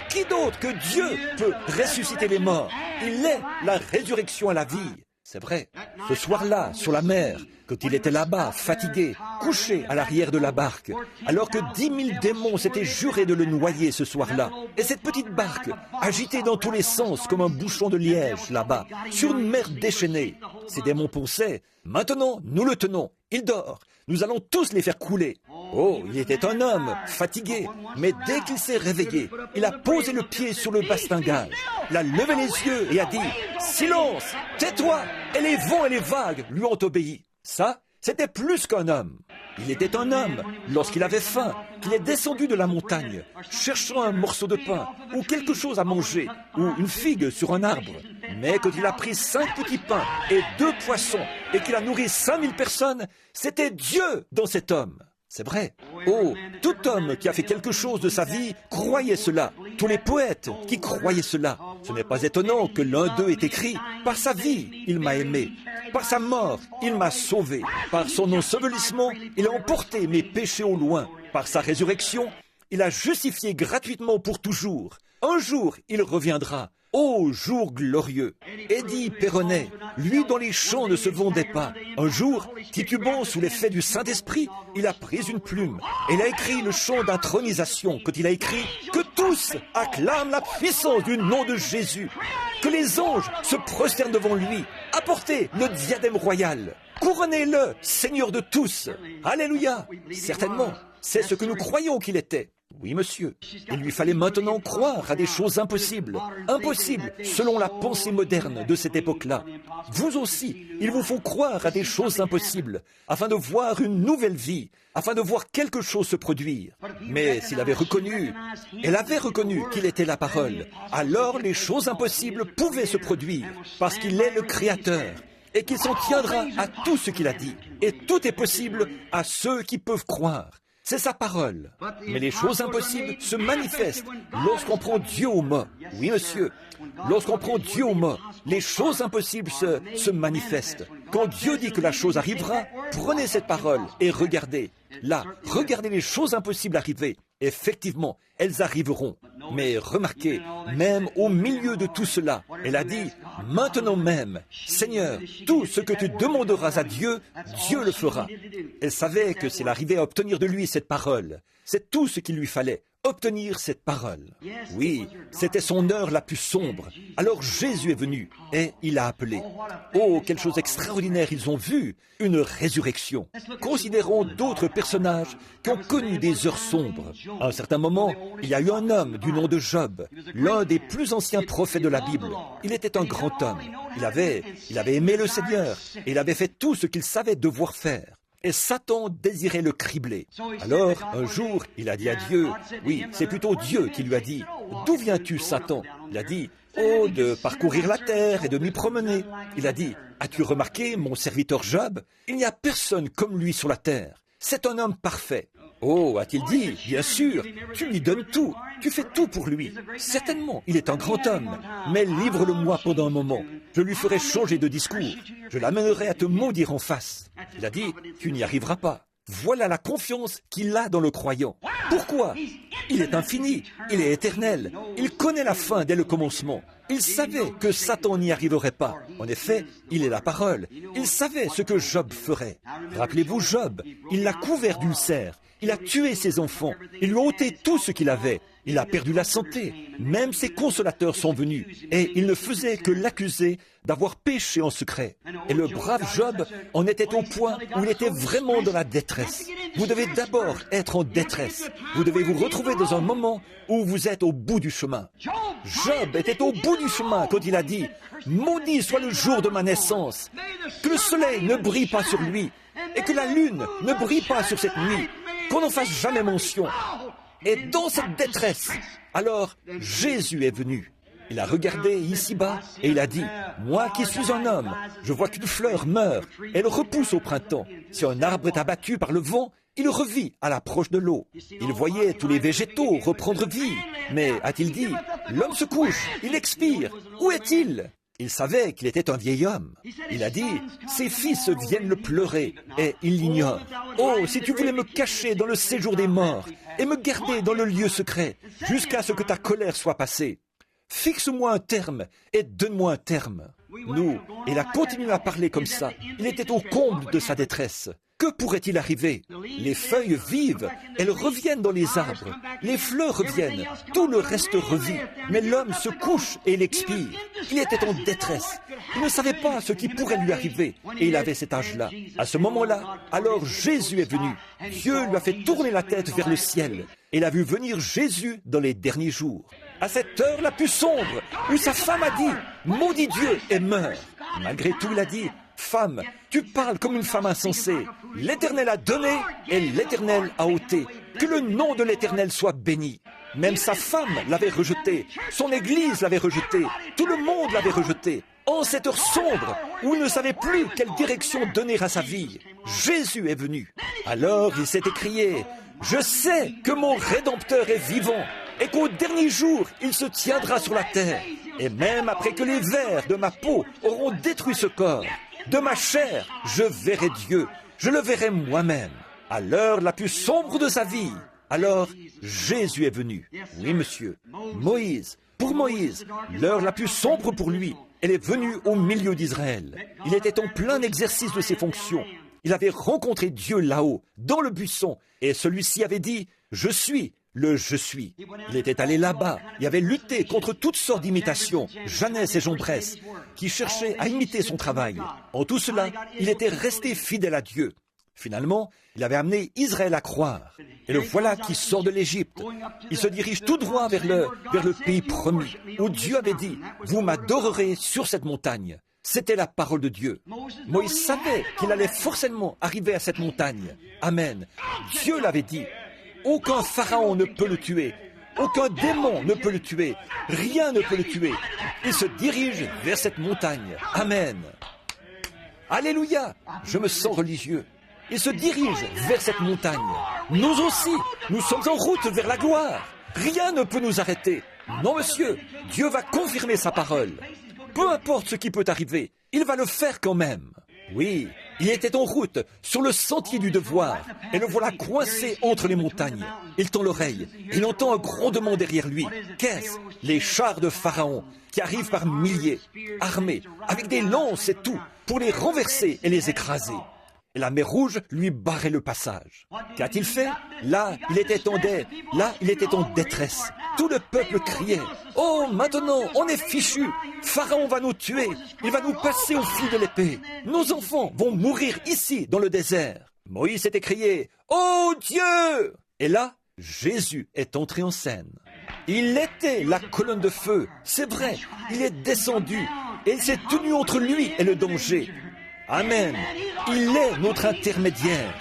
Qui d'autre que Dieu peut ressusciter les morts? Il est la résurrection à la vie. C'est vrai. Ce soir-là, sur la mer, quand il était là-bas, fatigué, couché à l'arrière de la barque, alors que 10 000 démons s'étaient jurés de le noyer ce soir-là, et cette petite barque, agitée dans tous les sens comme un bouchon de liège là-bas, sur une mer déchaînée, ces démons pensaient, maintenant, nous le tenons, il dort, nous allons tous les faire couler. Oh, il était un homme, fatigué, mais dès qu'il s'est réveillé, il a posé le pied sur le bastingage, il a levé les yeux et a dit, « Silence, tais-toi !» Et les vents et les vagues lui ont obéi. Ça, c'était plus qu'un homme. Il était un homme lorsqu'il avait faim, qu'il est descendu de la montagne, cherchant un morceau de pain, ou quelque chose à manger, ou une figue sur un arbre. Mais quand il a pris 5 petits pains et 2 poissons, et qu'il a nourri 5000 personnes, c'était Dieu dans cet homme. C'est vrai. Oh, tout homme qui a fait quelque chose de sa vie croyait cela. Tous les poètes qui croyaient cela. Ce n'est pas étonnant que l'un d'eux ait écrit « Par sa vie, il m'a aimé. Par sa mort, il m'a sauvé. Par son ensevelissement, il a emporté mes péchés au loin. Par sa résurrection, il a justifié gratuitement pour toujours. Un jour, il reviendra. Ô jour glorieux! Eddie Perronnet, lui dont les chants ne se vendaient pas, un jour, titubant sous l'effet du Saint-Esprit, il a pris une plume et il a écrit le chant d'intronisation quand il a écrit « Que tous acclament la puissance du nom de Jésus, que les anges se prosternent devant lui, apportez le diadème royal, couronnez-le, Seigneur de tous. Alléluia !» Certainement, c'est ce que nous croyons qu'il était. Oui, monsieur. Il lui fallait maintenant croire à des choses impossibles. Impossibles selon la pensée moderne de cette époque-là. Vous aussi, il vous faut croire à des choses impossibles, afin de voir une nouvelle vie, afin de voir quelque chose se produire. Mais s'il avait reconnu, elle avait reconnu qu'il était la parole, alors les choses impossibles pouvaient se produire, parce qu'il est le Créateur, et qu'il s'en tiendra à tout ce qu'il a dit. Et tout est possible à ceux qui peuvent croire. C'est sa parole. Mais les choses impossibles se manifestent lorsqu'on prend Dieu au mot. Oui, monsieur. Lorsqu'on prend Dieu au mot, les choses impossibles se manifestent. Quand Dieu dit que la chose arrivera, prenez cette parole et regardez. Là, regardez les choses impossibles arriver. Effectivement, elles arriveront. Mais remarquez, même au milieu de tout cela, elle a dit, maintenant même, Seigneur, tout ce que tu demanderas à Dieu, Dieu le fera. Elle savait que s'il arrivait à obtenir de lui cette parole, c'est tout ce qu'il lui fallait, obtenir cette parole. Oui, c'était son heure la plus sombre. Alors Jésus est venu et il a appelé. Oh, quelle chose extraordinaire ils ont vu, une résurrection. Considérons d'autres personnages qui ont connu des heures sombres. À un certain moment, il y a eu un homme du nom de Job, l'un des plus anciens prophètes de la Bible. Il était un grand homme. Il avait aimé le Seigneur et il avait fait tout ce qu'il savait devoir faire. Et Satan désirait le cribler. Alors, un jour, il a dit à Dieu, oui, c'est plutôt Dieu qui lui a dit, « D'où viens-tu, Satan ?» Il a dit, « Oh, de parcourir la terre et de m'y promener. » Il a dit, « As-tu remarqué mon serviteur Job? Il n'y a personne comme lui sur la terre. C'est un homme parfait. » Oh, a-t-il dit, bien sûr, tu lui donnes tout, tu fais tout pour lui. Certainement, il est un grand homme, mais livre-le-moi pendant un moment. Je lui ferai changer de discours. Je l'amènerai à te maudire en face. Il a dit, tu n'y arriveras pas. Voilà la confiance qu'il a dans le croyant. Pourquoi? Il est infini, il est éternel, il connaît la fin dès le commencement. Il savait que Satan n'y arriverait pas. En effet, il est la parole. Il savait ce que Job ferait. Rappelez-vous Job, il l'a couvert d'ulcères. Il a tué ses enfants. Il lui a ôté tout ce qu'il avait. Il a perdu la santé. Même ses consolateurs sont venus. Et il ne faisait que l'accuser d'avoir péché en secret. Et le brave Job en était au point où il était vraiment dans la détresse. Vous devez d'abord être en détresse. Vous devez vous retrouver dans un moment où vous êtes au bout du chemin. Job était au bout du chemin quand il a dit « Maudit soit le jour de ma naissance, que le soleil ne brille pas sur lui, et que la lune ne brille pas sur cette nuit, qu'on n'en fasse jamais mention. » Et dans cette détresse, alors Jésus est venu. Il a regardé ici-bas et il a dit, « Moi qui suis un homme, je vois qu'une fleur meurt, elle repousse au printemps. Si un arbre est abattu par le vent, il revit à l'approche de l'eau. » Il voyait tous les végétaux reprendre vie. Mais, a-t-il dit, « L'homme se couche, il expire. Où est-il » Il savait qu'il était un vieil homme. Il a dit, « Ses fils viennent le pleurer, et il l'ignore. Oh, si tu voulais me cacher dans le séjour des morts, et me garder dans le lieu secret, jusqu'à ce que ta colère soit passée. Fixe-moi un terme, et donne-moi un terme. » Nous, il a continué à parler comme ça. Il était au comble de sa détresse. Que pourrait-il arriver? Les feuilles vivent, elles reviennent dans les arbres, les fleurs reviennent, tout le reste revit, mais l'homme se couche et il expire. Il était en détresse, il ne savait pas ce qui pourrait lui arriver, et il avait cet âge-là. À ce moment-là, alors Jésus est venu. Dieu lui a fait tourner la tête vers le ciel, et il a vu venir Jésus dans les derniers jours. À cette heure la plus sombre, où sa femme a dit, « Maudit Dieu et meurt !» Malgré tout, il a dit, « Femme, tu parles comme une femme insensée. L'Éternel a donné et l'Éternel a ôté. Que le nom de l'Éternel soit béni. » Même sa femme l'avait rejeté, son Église l'avait rejeté, tout le monde l'avait rejeté. En cette heure sombre, où il ne savait plus quelle direction donner à sa vie, Jésus est venu. Alors il s'est écrié, « Je sais que mon Rédempteur est vivant et qu'au dernier jour, il se tiendra sur la terre. Et même après que les vers de ma peau auront détruit ce corps, de ma chair, je verrai Dieu, je le verrai moi-même. » À l'heure la plus sombre de sa vie, alors Jésus est venu. Oui, monsieur. Moïse, pour Moïse, l'heure la plus sombre pour lui, elle est venue au milieu d'Israël. Il était en plein exercice de ses fonctions. Il avait rencontré Dieu là-haut, dans le buisson, et celui-ci avait dit, « Je suis le je suis ». Il était allé là-bas, il avait lutté contre toutes sortes d'imitations, Jeannès et Jondrette, qui cherchaient à imiter son travail. En tout cela, il était resté fidèle à Dieu. Finalement, il avait amené Israël à croire. Et le voilà qui sort de l'Égypte. Il se dirige tout droit vers le pays promis, où Dieu avait dit, « Vous m'adorerez sur cette montagne ». C'était la parole de Dieu. Moïse savait qu'il allait forcément arriver à cette montagne. Amen. Dieu l'avait dit. Aucun pharaon ne peut le tuer. Aucun démon ne peut le tuer. Rien ne peut le tuer. Il se dirige vers cette montagne. Amen. Alléluia. Je me sens religieux. Il se dirige vers cette montagne. Nous aussi, nous sommes en route vers la gloire. Rien ne peut nous arrêter. Non, monsieur, Dieu va confirmer sa parole. Peu importe ce qui peut arriver, il va le faire quand même. Oui, il était en route, sur le sentier du devoir, et le voilà coincé entre les montagnes. Il tend l'oreille, il entend un grondement derrière lui. Qu'est-ce? Les chars de Pharaon, qui arrivent par milliers, armés, avec des lances et tout, pour les renverser et les écraser. Et la mer Rouge lui barrait le passage. Qu'a-t-il fait? Là, il était en détresse. Tout le peuple criait, « Oh, maintenant, on est fichus! Pharaon va nous tuer! Il va nous passer au fil de l'épée! Nos enfants vont mourir ici, dans le désert! » Moïse s'est écrié, « Oh Dieu !» Et là, Jésus est entré en scène. Il était la colonne de feu, c'est vrai, il est descendu, et il s'est tenu entre lui et le danger. Amen. Il est notre intermédiaire.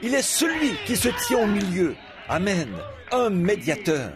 Il est celui qui se tient au milieu. Amen. Un médiateur.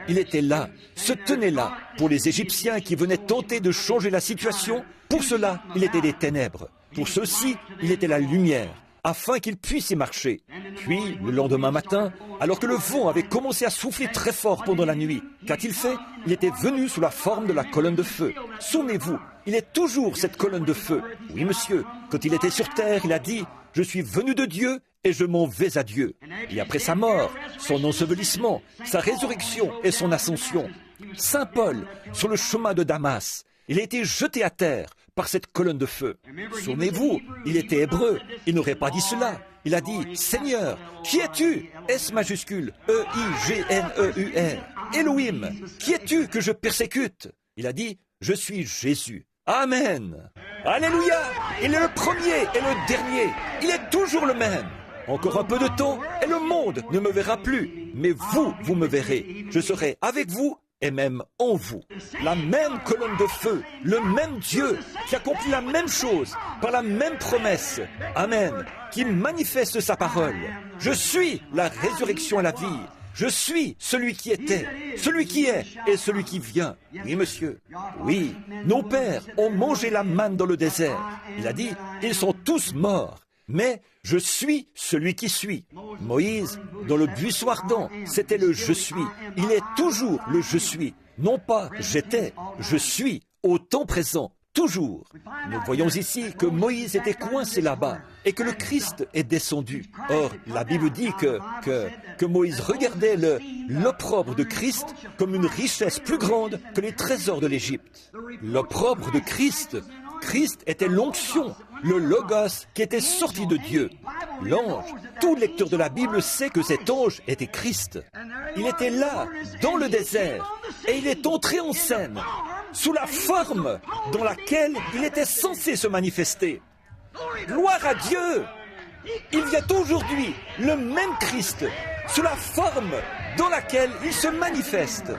Il était là, se tenait là, pour les Égyptiens qui venaient tenter de changer la situation. Pour cela, il était des ténèbres. Pour ceux-ci, il était la lumière, afin qu'ils puissent y marcher. Puis, le lendemain matin, alors que le vent avait commencé à souffler très fort pendant la nuit, qu'a-t-il fait? Il était venu sous la forme de la colonne de feu. Souvenez-vous, il est toujours cette colonne de feu. Oui, monsieur, quand il était sur terre, il a dit, « Je suis venu de Dieu et je m'en vais à Dieu. » Et après sa mort, son ensevelissement, sa résurrection et son ascension, Saint Paul, sur le chemin de Damas, il a été jeté à terre par cette colonne de feu. Souvenez-vous, il était hébreu, il n'aurait pas dit cela. Il a dit, « Seigneur, qui es-tu » S majuscule, E-I-G-N-E-U-R. Elohim, qui es-tu que je persécute? Il a dit, « Je suis Jésus. » Amen. Alléluia. Il est le premier et le dernier. Il est toujours le même. Encore un peu de temps et le monde ne me verra plus. Mais vous, vous me verrez. Je serai avec vous et même en vous. La même colonne de feu, le même Dieu qui accomplit la même chose par la même promesse. Amen. Qui manifeste sa parole. Je suis la résurrection et la vie. Je suis celui qui était, celui qui est et celui qui vient. Oui, monsieur. Oui, nos pères ont mangé la manne dans le désert. Il a dit, ils sont tous morts. Mais je suis celui qui suis. Moïse, dans le buisson ardent, c'était le je suis. Il est toujours le je suis. Non pas j'étais, je suis, au temps présent. Toujours. Nous voyons ici que Moïse était coincé là-bas et que le Christ est descendu. Or, la Bible dit que Moïse regardait l'opprobre de Christ comme une richesse plus grande que les trésors de l'Égypte. L'opprobre de Christ, Christ était l'onction, le logos qui était sorti de Dieu. L'ange, tout lecteur de la Bible sait que cet ange était Christ. Il était là, dans le désert, et il est entré en scène, sous la forme dans laquelle il était censé se manifester. Gloire à Dieu! Il y a aujourd'hui le même Christ, sous la forme dans laquelle il se manifeste.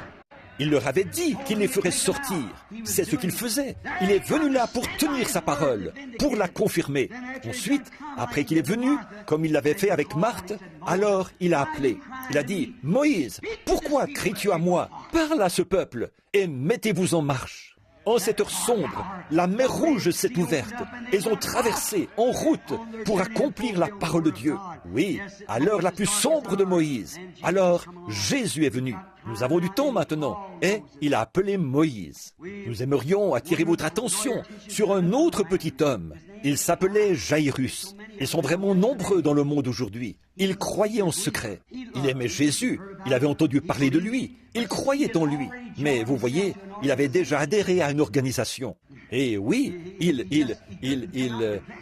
Il leur avait dit qu'il les ferait sortir. C'est ce qu'il faisait. Il est venu là pour tenir sa parole, pour la confirmer. Ensuite, après qu'il est venu, comme il l'avait fait avec Marthe, alors il a appelé. Il a dit, « Moïse, pourquoi cries-tu à moi? Parle à ce peuple et mettez-vous en marche. » En cette heure sombre, la mer Rouge s'est ouverte. Ils ont traversé en route pour accomplir la parole de Dieu. Oui, à l'heure la plus sombre de Moïse. Alors, Jésus est venu. Nous avons du temps maintenant. Et il a appelé Moïse. Nous aimerions attirer votre attention sur un autre petit homme. Il s'appelait Jairus. Ils sont vraiment nombreux dans le monde aujourd'hui. Il croyait en secret. Il aimait Jésus. Il avait entendu parler de lui. Il croyait en lui. Mais vous voyez, il avait déjà adhéré à une organisation. Et oui, il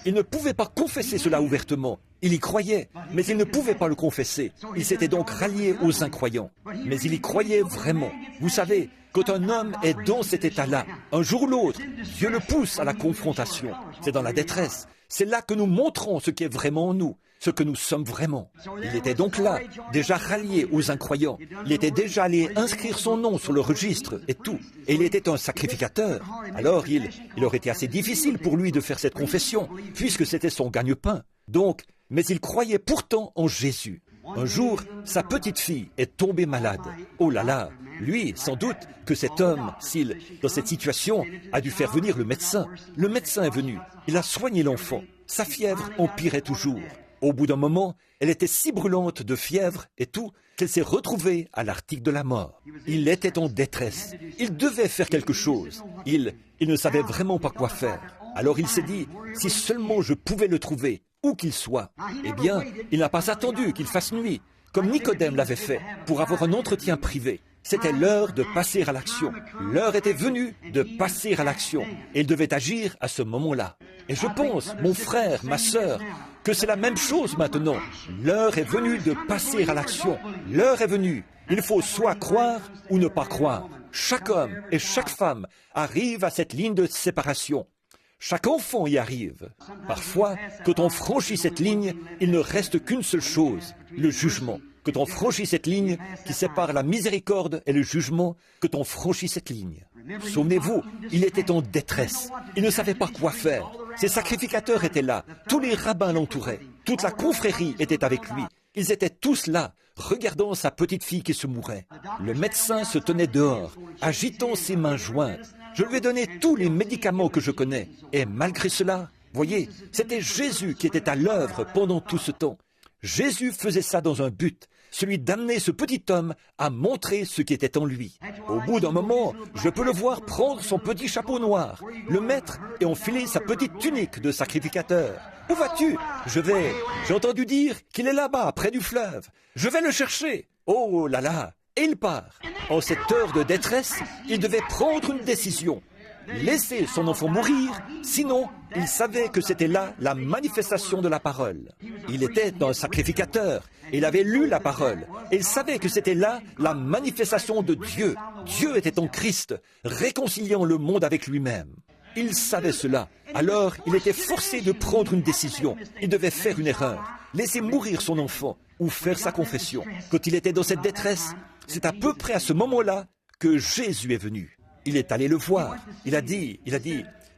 ne pouvait pas confesser cela ouvertement. Il y croyait, mais il ne pouvait pas le confesser. Il s'était donc rallié aux incroyants. Mais il y croyait vraiment. Vous savez, quand un homme est dans cet état-là, un jour ou l'autre, Dieu le pousse à la confrontation. C'est dans la détresse. C'est là que nous montrons ce qui est vraiment en nous, ce que nous sommes vraiment. Il était donc là, déjà rallié aux incroyants. Il était déjà allé inscrire son nom sur le registre et tout. Et il était un sacrificateur. Alors il aurait été assez difficile pour lui de faire cette confession, puisque c'était son gagne-pain. Donc, mais il croyait pourtant en Jésus. Un jour, sa petite fille est tombée malade. Oh là là, lui, sans doute que cet homme, dans cette situation, a dû faire venir le médecin. Le médecin est venu. Il a soigné l'enfant. Sa fièvre empirait toujours. Au bout d'un moment, elle était si brûlante de fièvre et tout qu'elle s'est retrouvée à l'article de la mort. Il était en détresse. Il devait faire quelque chose. Il ne savait vraiment pas quoi faire. Alors il s'est dit, si seulement je pouvais le trouver, où qu'il soit. Eh bien, il n'a pas attendu qu'il fasse nuit, comme Nicodème l'avait fait, pour avoir un entretien privé. C'était l'heure de passer à l'action. L'heure était venue de passer à l'action. Et il devait agir à ce moment-là. Et je pense, mon frère, ma sœur, que c'est la même chose maintenant. L'heure est venue de passer à l'action. L'heure est venue. Il faut soit croire ou ne pas croire. Chaque homme et chaque femme arrive à cette ligne de séparation. Chaque enfant y arrive. Parfois, quand on franchit cette ligne, il ne reste qu'une seule chose, le jugement. Quand on franchit cette ligne qui sépare la miséricorde et le jugement, quand on franchit cette ligne. Souvenez-vous, il était en détresse. Il ne savait pas quoi faire. Ses sacrificateurs étaient là. Tous les rabbins l'entouraient. Toute la confrérie était avec lui. Ils étaient tous là, regardant sa petite fille qui se mourait. Le médecin se tenait dehors, agitant ses mains jointes. Je lui ai donné tous les médicaments que je connais. Et malgré cela, voyez, c'était Jésus qui était à l'œuvre pendant tout ce temps. Jésus faisait ça dans un but, celui d'amener ce petit homme à montrer ce qui était en lui. Au bout d'un moment, je peux le voir prendre son petit chapeau noir, le mettre et enfiler sa petite tunique de sacrificateur. Où vas-tu? J'ai entendu dire qu'il est là-bas, près du fleuve. Je vais le chercher. Oh là là! Et il part. En cette heure de détresse, il devait prendre une décision. Laisser son enfant mourir, sinon il savait que c'était là la manifestation de la parole. Il était un sacrificateur, il avait lu la parole, et il savait que c'était là la manifestation de Dieu. Dieu était en Christ, réconciliant le monde avec lui-même. Il savait cela, alors il était forcé de prendre une décision. Il devait faire une erreur, laisser mourir son enfant, ou faire sa confession. Quand il était dans cette détresse, c'est à peu près à ce moment-là que Jésus est venu. Il est allé le voir. Il a dit,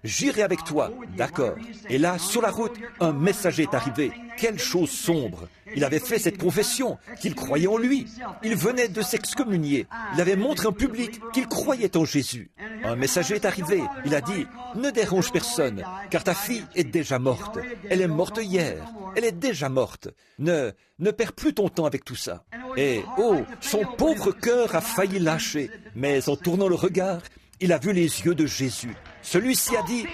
j'irai avec toi. D'accord. Et là, sur la route, un messager est arrivé. Quelle chose sombre. Il avait fait cette confession, qu'il croyait en lui. Il venait de s'excommunier. Il avait montré en public qu'il croyait en Jésus. Un messager est arrivé. Il a dit, ne dérange personne, car ta fille est déjà morte. Elle est morte hier. Elle est déjà morte. Ne perds plus ton temps avec tout ça. Et, oh, son pauvre cœur a failli lâcher. Mais en tournant le regard, il a vu les yeux de Jésus. Celui-ci a dit,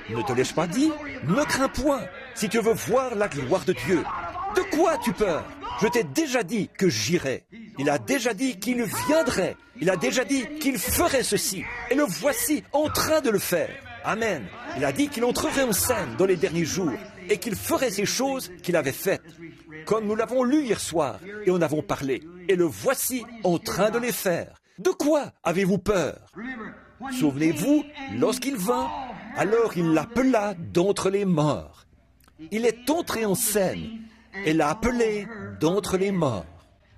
ne te l'ai-je pas dit? Ne crains point, si tu veux voir la gloire de Dieu. De quoi as-tu peur? Je t'ai déjà dit que j'irais. Il a déjà dit qu'il viendrait. Il a déjà dit qu'il ferait ceci. Et le voici en train de le faire. Amen. Il a dit qu'il entrerait en scène dans les derniers jours et qu'il ferait ces choses qu'il avait faites. Comme nous l'avons lu hier soir et en avons parlé. Et le voici en train de les faire. De quoi avez-vous peur? Souvenez-vous, lorsqu'il vint, alors il l'appela d'entre les morts. Il est entré en scène et l'a appelé d'entre les morts.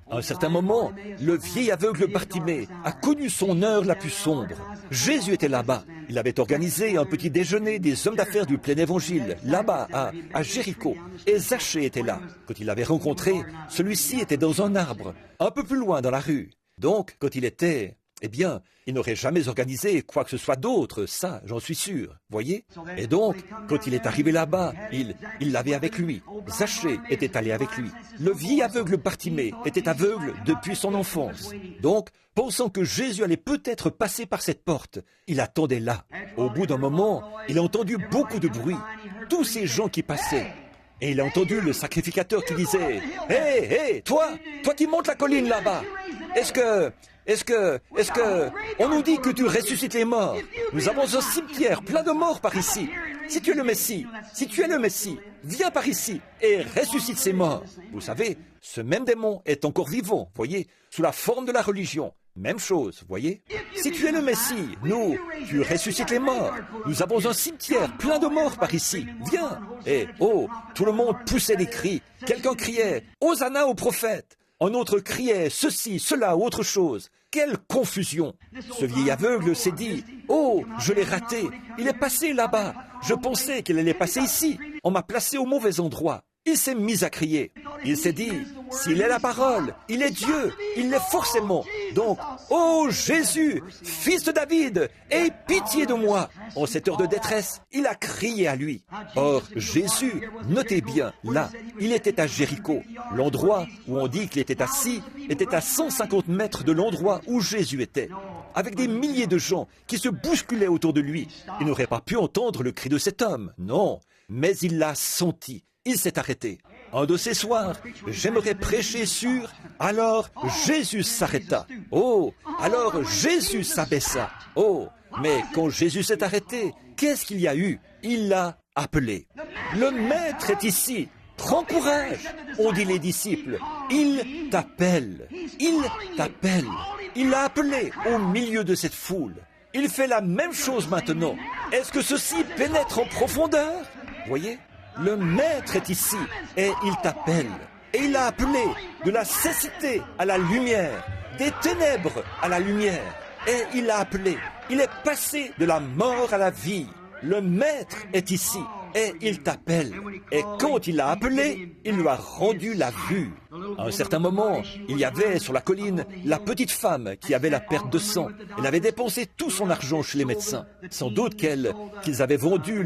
À un certain moment, le vieil aveugle Bartimée a connu son heure la plus sombre. Jésus était là-bas. Il avait organisé un petit déjeuner des hommes d'affaires du plein évangile, là-bas, à Jéricho. Et Zachée était là. Quand il l'avait rencontré, celui-ci était dans un arbre, un peu plus loin dans la rue. Donc, quand il était... Eh bien, il n'aurait jamais organisé quoi que ce soit d'autre, ça, j'en suis sûr, voyez? Et donc, quand il est arrivé là-bas, il l'avait avec lui. Zachée était allé avec lui. Le vieil aveugle Bartimée était aveugle depuis son enfance. Donc, pensant que Jésus allait peut-être passer par cette porte, il attendait là. Au bout d'un moment, il a entendu beaucoup de bruit, tous ces gens qui passaient. Et il a entendu le sacrificateur qui disait « Hé, toi qui montes la colline là-bas, est-ce que, on nous dit que tu ressuscites les morts. Nous avons un cimetière plein de morts par ici. Si tu es le Messie, viens par ici et ressuscite ces morts. » Vous savez, ce même démon est encore vivant, voyez, sous la forme de la religion. Même chose, voyez. Si tu es le Messie, tu ressuscites les morts. Nous avons un cimetière plein de morts par ici. Viens. Et, oh, tout le monde poussait des cris. Quelqu'un criait « Hosanna au prophète !» Un autre criait ceci, cela, autre chose. Quelle confusion! Ce vieil aveugle s'est dit « Oh, je l'ai raté. Il est passé là-bas. Je pensais qu'il allait passer ici. On m'a placé au mauvais endroit. » Il s'est mis à crier. Il s'est dit, s'il est la parole, il est Dieu, il l'est forcément. Donc, ô Jésus, fils de David, aie pitié de moi. En cette heure de détresse, il a crié à lui. Or, Jésus, notez bien, là, il était à Jéricho. L'endroit où on dit qu'il était assis était à 150 mètres de l'endroit où Jésus était. Avec des milliers de gens qui se bousculaient autour de lui. Il n'aurait pas pu entendre le cri de cet homme, non, mais il l'a senti. Il s'est arrêté. Un de ces soirs, j'aimerais prêcher sur « Alors Jésus s'arrêta ». Oh, alors Jésus s'abaissa. Oh, mais quand Jésus s'est arrêté, qu'est-ce qu'il y a eu? Il l'a appelé. Le Maître est ici. Prends courage, ont dit les disciples. Il t'appelle. Il t'appelle. Il l'a appelé au milieu de cette foule. Il fait la même chose maintenant. Est-ce que ceci pénètre en profondeur? Voyez? Le Maître est ici et il t'appelle. Et il l'a appelé de la cécité à la lumière, des ténèbres à la lumière. Et il l'a appelé. Il est passé de la mort à la vie. Le Maître est ici et il t'appelle. Et quand il l'a appelé, il lui a rendu la vue. À un certain moment, il y avait sur la colline la petite femme qui avait la perte de sang. Elle avait dépensé tout son argent chez les médecins. Sans doute qu'ils avaient vendu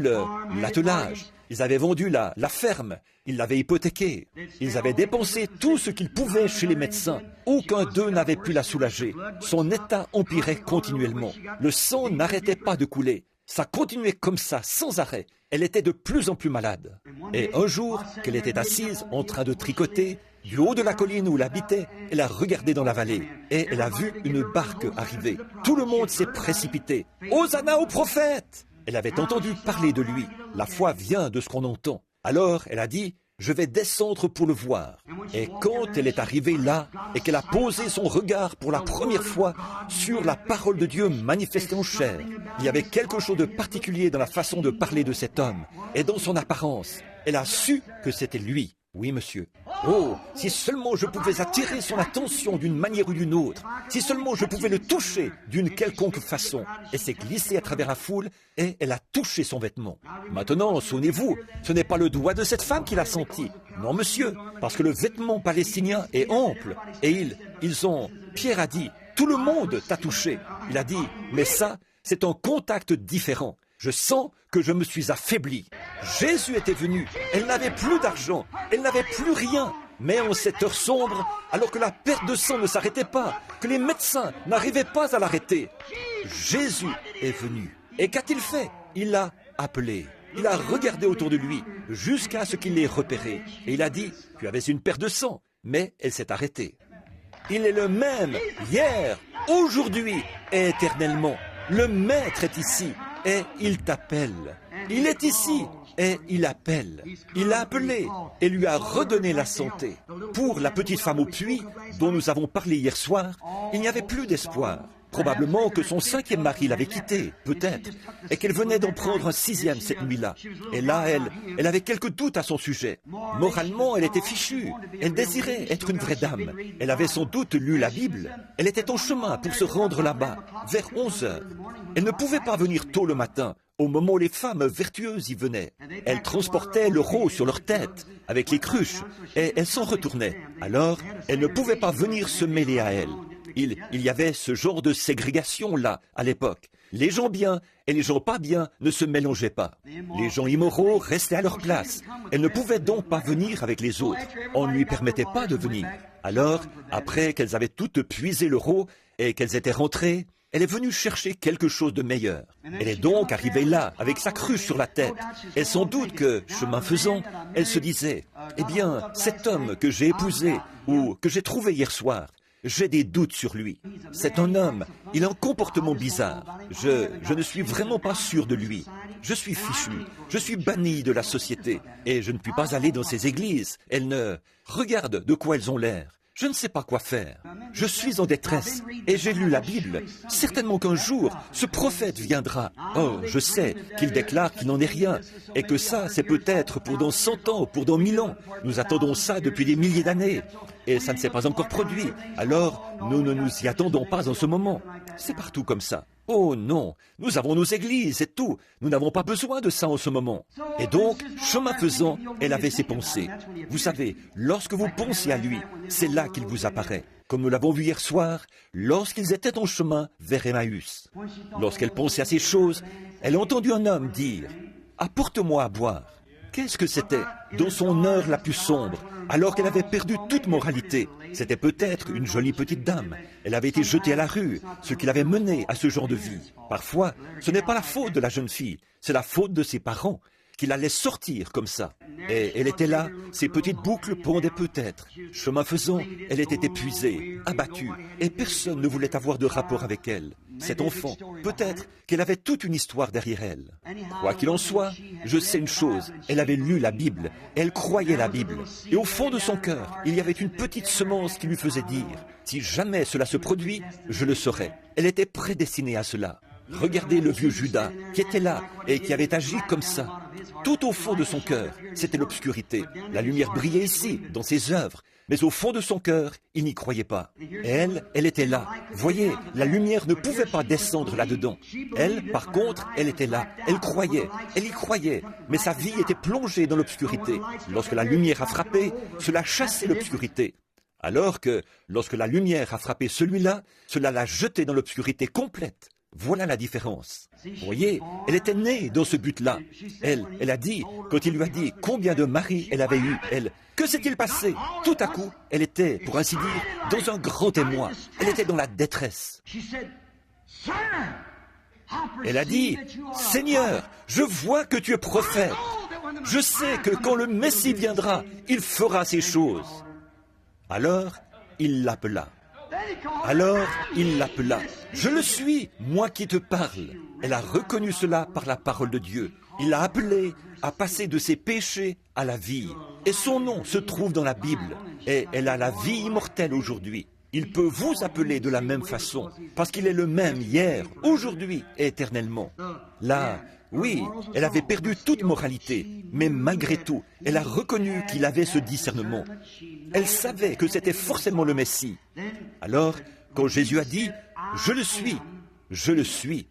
l'attelage. Ils avaient vendu la ferme, ils l'avaient hypothéquée. Ils avaient dépensé tout ce qu'ils pouvaient chez les médecins. Aucun d'eux n'avait pu la soulager. Son état empirait continuellement. Le sang n'arrêtait pas de couler. Ça continuait comme ça, sans arrêt. Elle était de plus en plus malade. Et un jour, qu'elle était assise en train de tricoter, du haut de la colline où elle habitait, elle a regardé dans la vallée et elle a vu une barque arriver. Tout le monde s'est précipité. « Hosanna au prophète !» Elle avait entendu parler de lui. La foi vient de ce qu'on entend. Alors, elle a dit, « Je vais descendre pour le voir. » Et quand elle est arrivée là, et qu'elle a posé son regard pour la première fois sur la parole de Dieu manifestée en chair, il y avait quelque chose de particulier dans la façon de parler de cet homme, et dans son apparence. Elle a su que c'était lui. Oui, monsieur. Oh, si seulement je pouvais attirer son attention d'une manière ou d'une autre, si seulement je pouvais le toucher d'une quelconque façon. Elle s'est glissée à travers la foule et elle a touché son vêtement. Maintenant, souvenez-vous, ce n'est pas le doigt de cette femme qui l'a senti. Non, monsieur, parce que le vêtement palestinien est ample. Et Pierre a dit, tout le monde t'a touché. Il a dit, mais ça, c'est un contact différent. Je sens que je me suis affaibli. Jésus était venu. Elle n'avait plus d'argent. Elle n'avait plus rien. Mais en cette heure sombre, alors que la perte de sang ne s'arrêtait pas, que les médecins n'arrivaient pas à l'arrêter, Jésus est venu. Et qu'a-t-il fait? Il l'a appelé. Il a regardé autour de lui jusqu'à ce qu'il l'ait repéré. Et il a dit, tu avais une perte de sang. Mais elle s'est arrêtée. Il est le même hier, aujourd'hui et éternellement. Le Maître est ici. Et il t'appelle. Il est ici et il appelle. Il a appelé et lui a redonné la santé. Pour la petite femme au puits dont nous avons parlé hier soir, il n'y avait plus d'espoir. Probablement que son 5e mari l'avait quittée, peut-être, et qu'elle venait d'en prendre un 6e cette nuit-là. Et là, elle avait quelques doutes à son sujet. Moralement, elle était fichue. Elle désirait être une vraie dame. Elle avait sans doute lu la Bible. Elle était en chemin pour se rendre là-bas, vers 11 heures. Elle ne pouvait pas venir tôt le matin, au moment où les femmes vertueuses y venaient. Elles transportaient le rôt sur leur tête, avec les cruches, et elles s'en retournaient. Alors, elle ne pouvait pas venir se mêler à elles. Il y avait ce genre de ségrégation-là, à l'époque. Les gens bien et les gens pas bien ne se mélangeaient pas. Les gens immoraux restaient à leur place. Elle ne pouvait donc pas venir avec les autres. On ne lui permettait pas de venir. Alors, après qu'elles avaient toutes puisé le rôt et qu'elles étaient rentrées, elle est venue chercher quelque chose de meilleur. Elle est donc arrivée là, avec sa cruche sur la tête. Et sans doute que, chemin faisant, elle se disait, « Eh bien, cet homme que j'ai épousé ou que j'ai trouvé hier soir, j'ai des doutes sur lui. C'est un homme, il a un comportement bizarre. Je ne suis vraiment pas sûr de lui. Je suis fichu, je suis banni de la société et je ne puis pas aller dans ces églises. Regarde de quoi elles ont l'air. Je ne sais pas quoi faire. Je suis en détresse et j'ai lu la Bible. Certainement qu'un jour, ce prophète viendra. Oh, je sais qu'il déclare qu'il n'en est rien et que ça, c'est peut-être pour dans 100 ans, pour dans 1000 ans. Nous attendons ça depuis des milliers d'années et ça ne s'est pas encore produit. Alors, nous ne nous y attendons pas en ce moment. C'est partout comme ça. Oh non, nous avons nos églises et tout. Nous n'avons pas besoin de ça en ce moment. Et donc, chemin faisant, elle avait ses pensées. Vous savez, lorsque vous pensez à lui, c'est là qu'il vous apparaît. Comme nous l'avons vu hier soir, lorsqu'ils étaient en chemin vers Emmaüs. Lorsqu'elle pensait à ces choses, elle a entendu un homme dire « Apporte-moi à boire ». Qu'est-ce que c'était dans son heure la plus sombre, alors qu'elle avait perdu toute moralité? C'était peut-être une jolie petite dame. Elle avait été jetée à la rue, ce qui l'avait menée à ce genre de vie. Parfois, ce n'est pas la faute de la jeune fille, c'est la faute de ses parents, qui la laissent sortir comme ça. Et elle était là, ses petites boucles pendaient peut-être. Chemin faisant, elle était épuisée, abattue, et personne ne voulait avoir de rapport avec elle. Cet enfant, peut-être qu'elle avait toute une histoire derrière elle. Quoi qu'il en soit, je sais une chose, elle avait lu la Bible, elle croyait la Bible. Et au fond de son cœur, il y avait une petite semence qui lui faisait dire, si jamais cela se produit, je le saurai. Elle était prédestinée à cela. Regardez le vieux Judas qui était là et qui avait agi comme ça. Tout au fond de son cœur, c'était l'obscurité. La lumière brillait ici, dans ses œuvres, mais au fond de son cœur, il n'y croyait pas. Et elle était là. Voyez, la lumière ne pouvait pas descendre là-dedans. Elle, par contre, elle était là. Elle y croyait, mais sa vie était plongée dans l'obscurité. Lorsque la lumière a frappé, cela chassait l'obscurité. Alors que, lorsque la lumière a frappé celui-là, cela l'a jeté dans l'obscurité complète. Voilà la différence. Vous voyez, elle était née dans ce but-là. Elle a dit, quand il lui a dit combien de maris elle avait eu, que s'est-il passé? Tout à coup, elle était, pour ainsi dire, dans un grand émoi. Elle était dans la détresse. Elle a dit, Seigneur, je vois que tu es prophète. Je sais que quand le Messie viendra, il fera ces choses. Alors, il l'appela. Je le suis, moi qui te parle. Elle a reconnu cela par la parole de Dieu. Il l'a appelée à passer de ses péchés à la vie. Et son nom se trouve dans la Bible. Et elle a la vie immortelle aujourd'hui. Il peut vous appeler de la même façon, parce qu'il est le même hier, aujourd'hui et éternellement. Là, oui, elle avait perdu toute moralité, mais malgré tout, elle a reconnu qu'il avait ce discernement. Elle savait que c'était forcément le Messie. Alors, quand Jésus a dit « Je le suis »,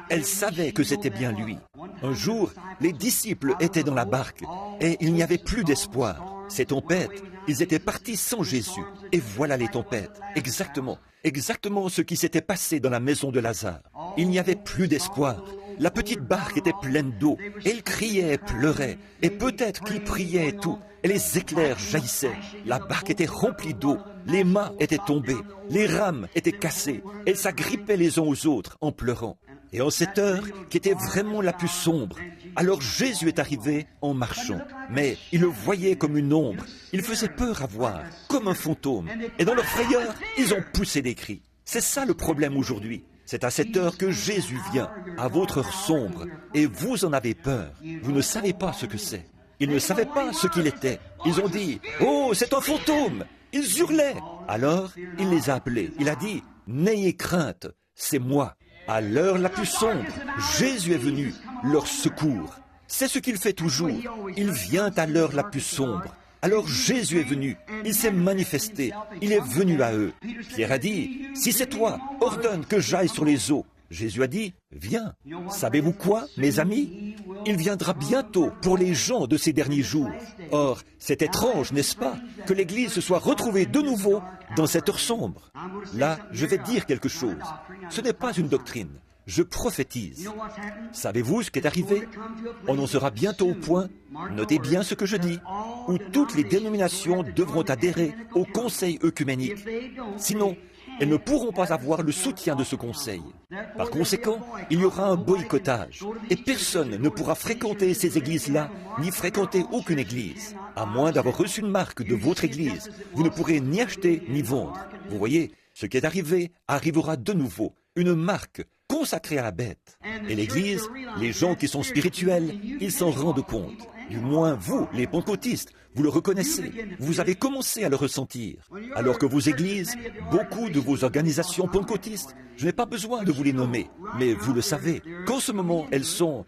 elle savait que c'était bien lui. Un jour, les disciples étaient dans la barque et il n'y avait plus d'espoir. Ces tempêtes, ils étaient partis sans Jésus. Et voilà les tempêtes. Exactement ce qui s'était passé dans la maison de Lazare. Il n'y avait plus d'espoir. La petite barque était pleine d'eau. Et ils criaient et pleuraient. Et peut-être qu'ils priaient et tout. Et les éclairs jaillissaient. La barque était remplie d'eau. Les mâts étaient tombés. Les rames étaient cassées. Elles s'agrippaient les uns aux autres en pleurant. Et en cette heure, qui était vraiment la plus sombre, alors Jésus est arrivé en marchant. Mais il le voyait comme une ombre. Il faisait peur à voir, comme un fantôme. Et dans leur frayeur, ils ont poussé des cris. C'est ça le problème aujourd'hui. C'est à cette heure que Jésus vient, à votre heure sombre, et vous en avez peur. Vous ne savez pas ce que c'est. Ils ne savaient pas ce qu'il était. Ils ont dit « Oh, c'est un fantôme !» Ils hurlaient. Alors, il les a appelés. Il a dit « N'ayez crainte, c'est moi. » À l'heure la plus sombre, Jésus est venu, leur secours. C'est ce qu'il fait toujours. Il vient à l'heure la plus sombre. Alors Jésus est venu, il s'est manifesté, il est venu à eux. Pierre a dit, « Si c'est toi, ordonne que j'aille sur les eaux. » Jésus a dit, « Viens. » Savez-vous quoi, mes amis? Il viendra bientôt pour les gens de ces derniers jours. Or, c'est étrange, n'est-ce pas, que l'Église se soit retrouvée de nouveau dans cette heure sombre. Là, je vais dire quelque chose. Ce n'est pas une doctrine. Je prophétise. Savez-vous ce qui est arrivé? On en sera bientôt au point, notez bien ce que je dis, où toutes les dénominations devront adhérer au Conseil œcuménique. Sinon, elles ne pourront pas avoir le soutien de ce conseil. Par conséquent, il y aura un boycottage, et personne ne pourra fréquenter ces églises-là, ni fréquenter aucune église. À moins d'avoir reçu une marque de votre église, vous ne pourrez ni acheter ni vendre. Vous voyez, ce qui est arrivé arrivera de nouveau, une marque consacrée à la bête. Et l'église, les gens qui sont spirituels, ils s'en rendent compte. Du moins, vous, les pentecôtistes, vous le reconnaissez. Vous avez commencé à le ressentir. Alors que vos églises, beaucoup de vos organisations pentecôtistes, je n'ai pas besoin de vous les nommer, mais vous le savez, qu'en ce moment, elles sont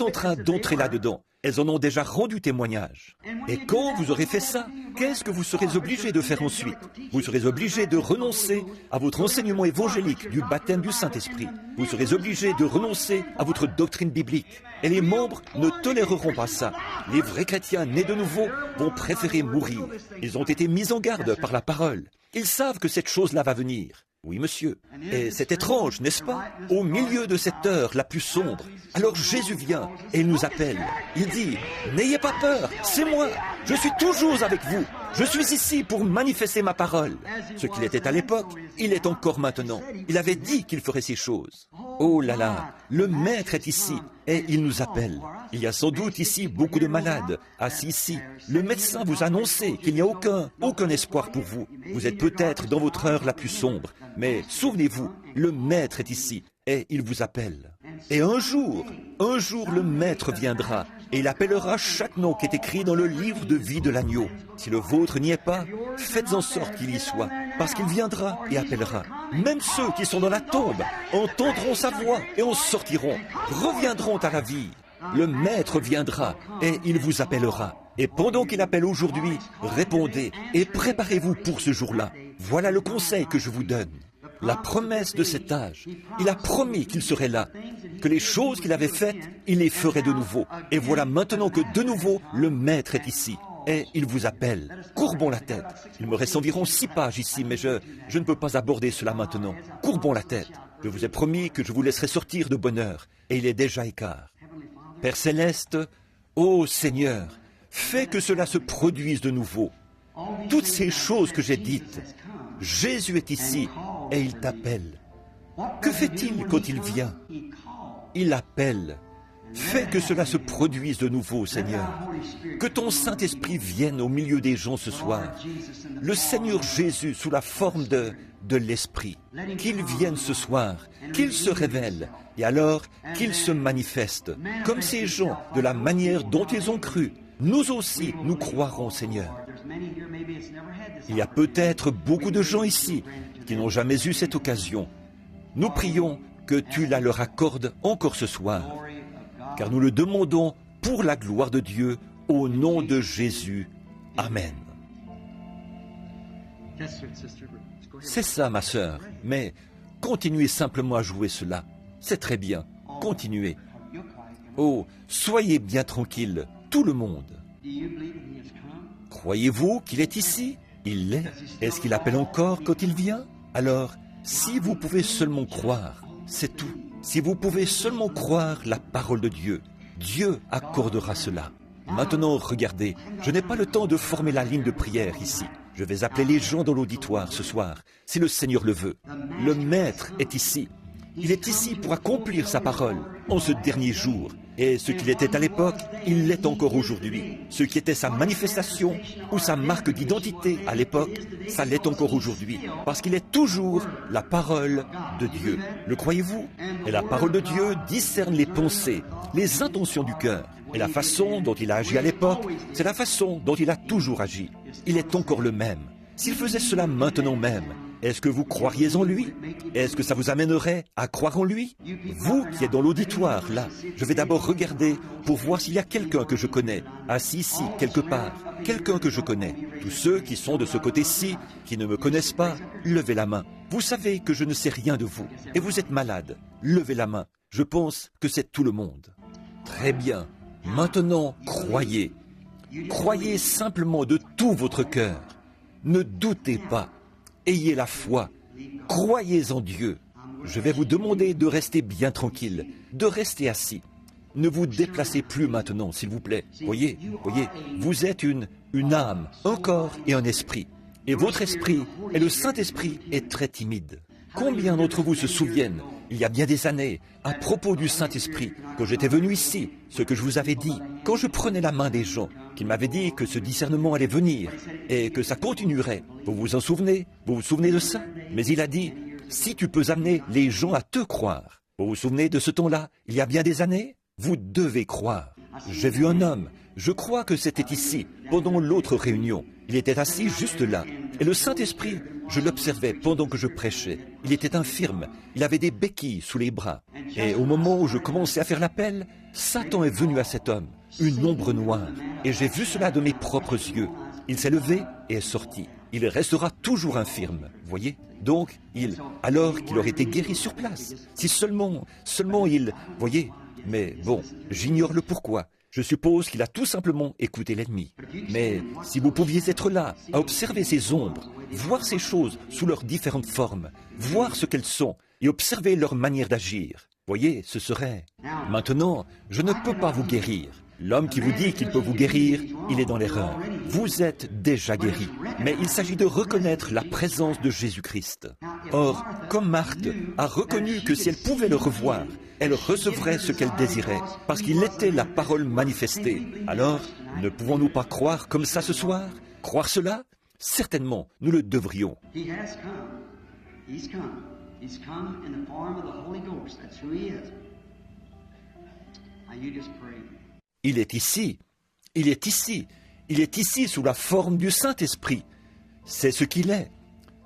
en train d'entrer là-dedans. Elles en ont déjà rendu témoignage. Et quand vous aurez fait ça, qu'est-ce que vous serez obligé de faire ensuite? Vous serez obligé de renoncer à votre enseignement évangélique du baptême du Saint-Esprit. Vous serez obligé de renoncer à votre doctrine biblique. Et les membres ne toléreront pas ça. Les vrais chrétiens nés de nouveau vont préférer mourir. Ils ont été mis en garde par la parole. Ils savent que cette chose-là va venir. Oui, monsieur. Et c'est étrange, n'est-ce pas? Au milieu de cette heure la plus sombre, alors Jésus vient et il nous appelle. Il dit, « N'ayez pas peur, c'est moi. Je suis toujours avec vous. Je suis ici pour manifester ma parole. » Ce qu'il était à l'époque, il est encore maintenant. Il avait dit qu'il ferait ces choses. Oh là là, le Maître est ici et il nous appelle. Il y a sans doute ici beaucoup de malades, assis ici. Le médecin vous a annoncé qu'il n'y a aucun espoir pour vous. Vous êtes peut-être dans votre heure la plus sombre, mais souvenez-vous, le Maître est ici et il vous appelle. Et un jour, le Maître viendra et il appellera chaque nom qui est écrit dans le livre de vie de l'agneau. Si le vôtre n'y est pas, faites en sorte qu'il y soit, parce qu'il viendra et appellera. Même ceux qui sont dans la tombe entendront sa voix et en sortiront, reviendront à la vie. Le Maître viendra et il vous appellera. Et pendant qu'il appelle aujourd'hui, répondez et préparez-vous pour ce jour-là. Voilà le conseil que je vous donne. La promesse de cet âge, il a promis qu'il serait là, que les choses qu'il avait faites, il les ferait de nouveau. Et voilà maintenant que de nouveau, le Maître est ici. Et il vous appelle. Courbons la tête. Il me reste environ 6 pages ici, mais je ne peux pas aborder cela maintenant. Courbons la tête. Je vous ai promis que je vous laisserai sortir de bonne heure, et il est déjà écart. Père Céleste, ô Seigneur, fais que cela se produise de nouveau. Toutes ces choses que j'ai dites, Jésus est ici et il t'appelle. Que fait-il quand il vient? Il appelle. Fais que cela se produise de nouveau, Seigneur. Que ton Saint-Esprit vienne au milieu des gens ce soir. Le Seigneur Jésus sous la forme de l'Esprit. Qu'il vienne ce soir, qu'il se révèle, et alors qu'il se manifeste. Comme ces gens, de la manière dont ils ont cru, nous aussi, nous croirons, Seigneur. Il y a peut-être beaucoup de gens ici qui n'ont jamais eu cette occasion. Nous prions que tu la leur accordes encore ce soir, car nous le demandons pour la gloire de Dieu, au nom de Jésus. Amen. C'est ça, ma sœur, mais continuez simplement à jouer cela. C'est très bien. Continuez. Oh, soyez bien tranquille, tout le monde. Croyez-vous qu'il est ici? Il l'est. Est-ce qu'il appelle encore quand il vient? Alors, si vous pouvez seulement croire, c'est tout. Si vous pouvez seulement croire la parole de Dieu, Dieu accordera cela. Maintenant, regardez, je n'ai pas le temps de former la ligne de prière ici. Je vais appeler les gens dans l'auditoire ce soir, si le Seigneur le veut. Le Maître est ici. Il est ici pour accomplir sa parole en ce dernier jour. Et ce qu'il était à l'époque, il l'est encore aujourd'hui. Ce qui était sa manifestation ou sa marque d'identité à l'époque, ça l'est encore aujourd'hui. Parce qu'il est toujours la parole de Dieu. Le croyez-vous? Et la parole de Dieu discerne les pensées, les intentions du cœur. Et la façon dont il a agi à l'époque, c'est la façon dont il a toujours agi. Il est encore le même. S'il faisait cela maintenant même, est-ce que vous croiriez en lui? Est-ce que ça vous amènerait à croire en lui? Vous qui êtes dans l'auditoire, là, je vais d'abord regarder pour voir s'il y a quelqu'un que je connais, assis ici, quelque part, quelqu'un que je connais. Tous ceux qui sont de ce côté-ci, qui ne me connaissent pas, levez la main. Vous savez que je ne sais rien de vous, et vous êtes malade. Levez la main. Je pense que c'est tout le monde. Très bien. Maintenant, croyez. Croyez simplement de tout votre cœur. Ne doutez pas. Ayez la foi. Croyez en Dieu. Je vais vous demander de rester bien tranquille, de rester assis. Ne vous déplacez plus maintenant, s'il vous plaît. Voyez, vous êtes une âme, un corps et un esprit. Et votre esprit, et le Saint-Esprit, est très timide. Combien d'entre vous se souviennent, il y a bien des années, à propos du Saint-Esprit, quand j'étais venu ici, ce que je vous avais dit, quand je prenais la main des gens, qu'il m'avait dit que ce discernement allait venir et que ça continuerait. Vous vous en souvenez? Vous vous souvenez de ça? Mais il a dit, si tu peux amener les gens à te croire. Vous vous souvenez de ce temps-là, il y a bien des années? Vous devez croire. J'ai vu un homme, je crois que c'était ici, pendant l'autre réunion. Il était assis juste là. Et le Saint-Esprit, je l'observais pendant que je prêchais. Il était infirme, il avait des béquilles sous les bras. Et au moment où je commençais à faire l'appel, Satan est venu à cet homme, une ombre noire. Et j'ai vu cela de mes propres yeux. Il s'est levé et est sorti. Il restera toujours infirme, voyez? Donc, alors qu'il aurait été guéri sur place. Si seulement il, voyez? Mais bon, j'ignore le pourquoi. Je suppose qu'il a tout simplement écouté l'ennemi. Mais si vous pouviez être là, à observer ces ombres, voir ces choses sous leurs différentes formes, voir ce qu'elles sont et observer leur manière d'agir, voyez, ce serait... Maintenant, je ne peux pas vous guérir. L'homme qui vous dit qu'il peut vous guérir, il est dans l'erreur. Vous êtes déjà guéri. Mais il s'agit de reconnaître la présence de Jésus-Christ. Or, comme Marthe a reconnu que si elle pouvait le revoir, elle recevrait ce qu'elle désirait, parce qu'il était la parole manifestée. Alors, ne pouvons-nous pas croire comme ça ce soir? Croire cela? Certainement, nous le devrions. Il est ici, il est ici, il est ici sous la forme du Saint-Esprit. C'est ce qu'il est.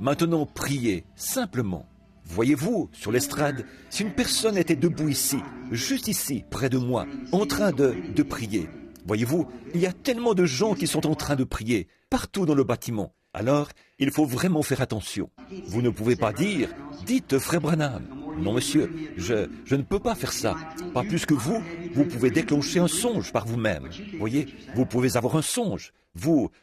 Maintenant, priez, simplement. Voyez-vous, sur l'estrade, si une personne était debout ici, juste ici, près de moi, en train de prier. Voyez-vous, il y a tellement de gens qui sont en train de prier, partout dans le bâtiment. Alors, il faut vraiment faire attention. Vous ne pouvez pas dire, dites frère Branham. Non monsieur, je ne peux pas faire ça. Pas plus que vous pouvez déclencher un songe par vous-même. Voyez, vous pouvez avoir un songe.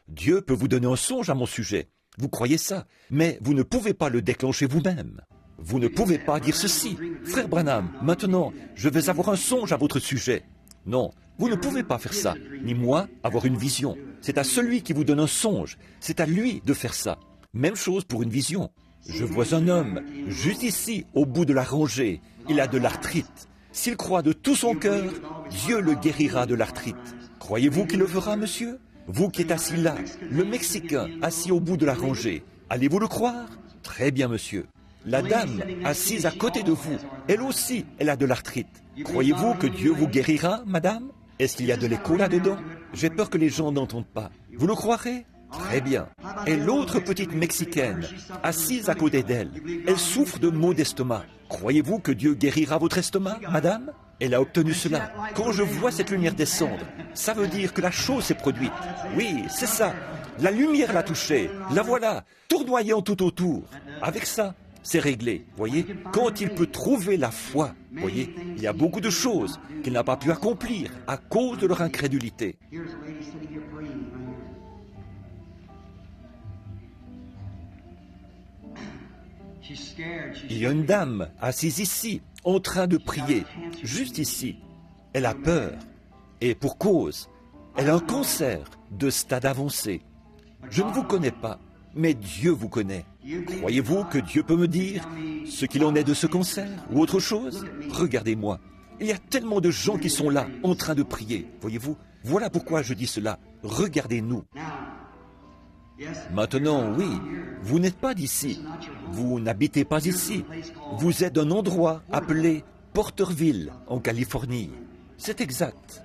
Dieu peut vous donner un songe à mon sujet. Vous croyez ça, mais vous ne pouvez pas le déclencher vous-même. Vous ne pouvez pas dire ceci. Frère Branham, maintenant, je vais avoir un songe à votre sujet. Non, vous ne pouvez pas faire ça, ni moi avoir une vision. C'est à celui qui vous donne un songe, c'est à lui de faire ça. Même chose pour une vision. Je vois un homme, juste ici, au bout de la rangée. Il a de l'arthrite. S'il croit de tout son cœur, Dieu le guérira de l'arthrite. Croyez-vous qu'il le fera, monsieur? Vous qui êtes assis là, le Mexicain assis au bout de la rangée, allez-vous le croire? Très bien, monsieur. La dame assise à côté de vous, elle aussi, elle a de l'arthrite. Croyez-vous que Dieu vous guérira, madame? Est-ce qu'il y a de l'écho là-dedans? J'ai peur que les gens n'entendent pas. Vous le croirez? Très bien. Et l'autre petite Mexicaine, assise à côté d'elle, elle souffre de maux d'estomac. Croyez-vous que Dieu guérira votre estomac, madame? Elle a obtenu cela. Quand je vois cette lumière descendre, ça veut dire que la chose s'est produite. Oui, c'est ça. La lumière l'a touchée. La voilà, tournoyant tout autour. Avec ça, c'est réglé. Voyez, quand il peut trouver la foi, voyez, il y a beaucoup de choses qu'il n'a pas pu accomplir à cause de leur incrédulité. Il y a une dame assise ici, en train de prier, juste ici. Elle a peur, et pour cause. Elle a un cancer de stade avancé. Je ne vous connais pas, mais Dieu vous connaît. Croyez-vous que Dieu peut me dire ce qu'il en est de ce cancer ou autre chose? Regardez-moi. Il y a tellement de gens qui sont là, en train de prier. Voyez-vous? Voilà pourquoi je dis cela. Regardez-nous. Maintenant, oui, vous n'êtes pas d'ici. Vous n'habitez pas ici. Vous êtes d'un endroit appelé Porterville, en Californie. C'est exact.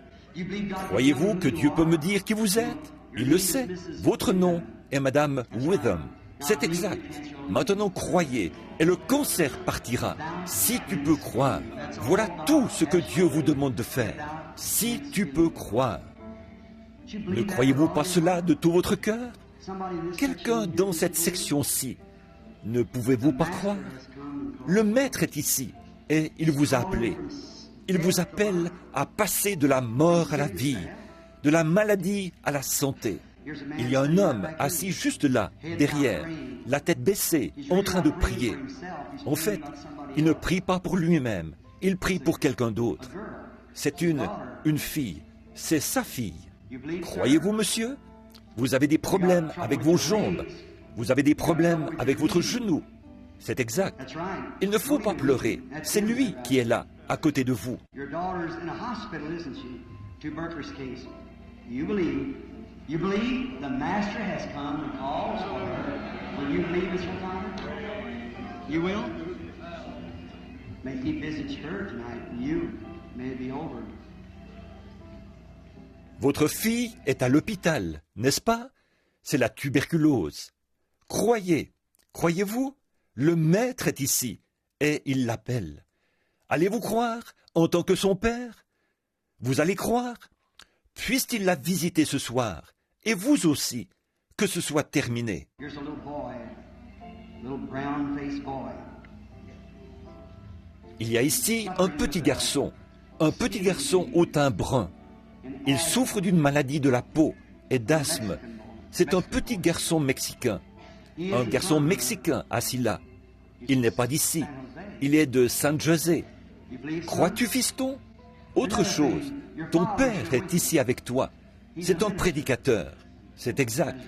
Croyez-vous que Dieu peut me dire qui vous êtes? Il le sait. Votre nom est Madame Witham. C'est exact. Maintenant, croyez, et le cancer partira. Si tu peux croire, voilà tout ce que Dieu vous demande de faire. Si tu peux croire. Ne croyez-vous pas cela de tout votre cœur? Quelqu'un dans cette section-ci, ne pouvez-vous pas croire? Le Maître est ici, et il vous a appelé. Il vous appelle à passer de la mort à la vie, de la maladie à la santé. Il y a un homme assis juste là, derrière, la tête baissée, en train de prier. En fait, il ne prie pas pour lui-même, il prie pour quelqu'un d'autre. C'est une fille, c'est sa fille. Croyez-vous, monsieur? Vous avez des problèmes avec vos jambes, vous avez des problèmes avec votre genou. C'est exact. Il ne faut pas pleurer, c'est lui qui est là, à côté de vous. You believe the Master has come and calls for her. Will you believe, Mr. O'Connor? You will? May he visit her tonight, and you may it be over. Votre fille est à l'hôpital, n'est-ce pas? C'est la tuberculose. Croyez, croyez-vous? Le Maître est ici, et il l'appelle. Allez-vous croire en tant que son père? Vous allez croire? Puisse-t-il la visiter ce soir? Et vous aussi, que ce soit terminé. Il y a ici un petit garçon au teint brun. Il souffre d'une maladie de la peau et d'asthme. C'est un petit garçon mexicain assis là. Il n'est pas d'ici, il est de San José. Crois-tu, fiston? Autre chose, ton père est ici avec toi. C'est un prédicateur. C'est exact.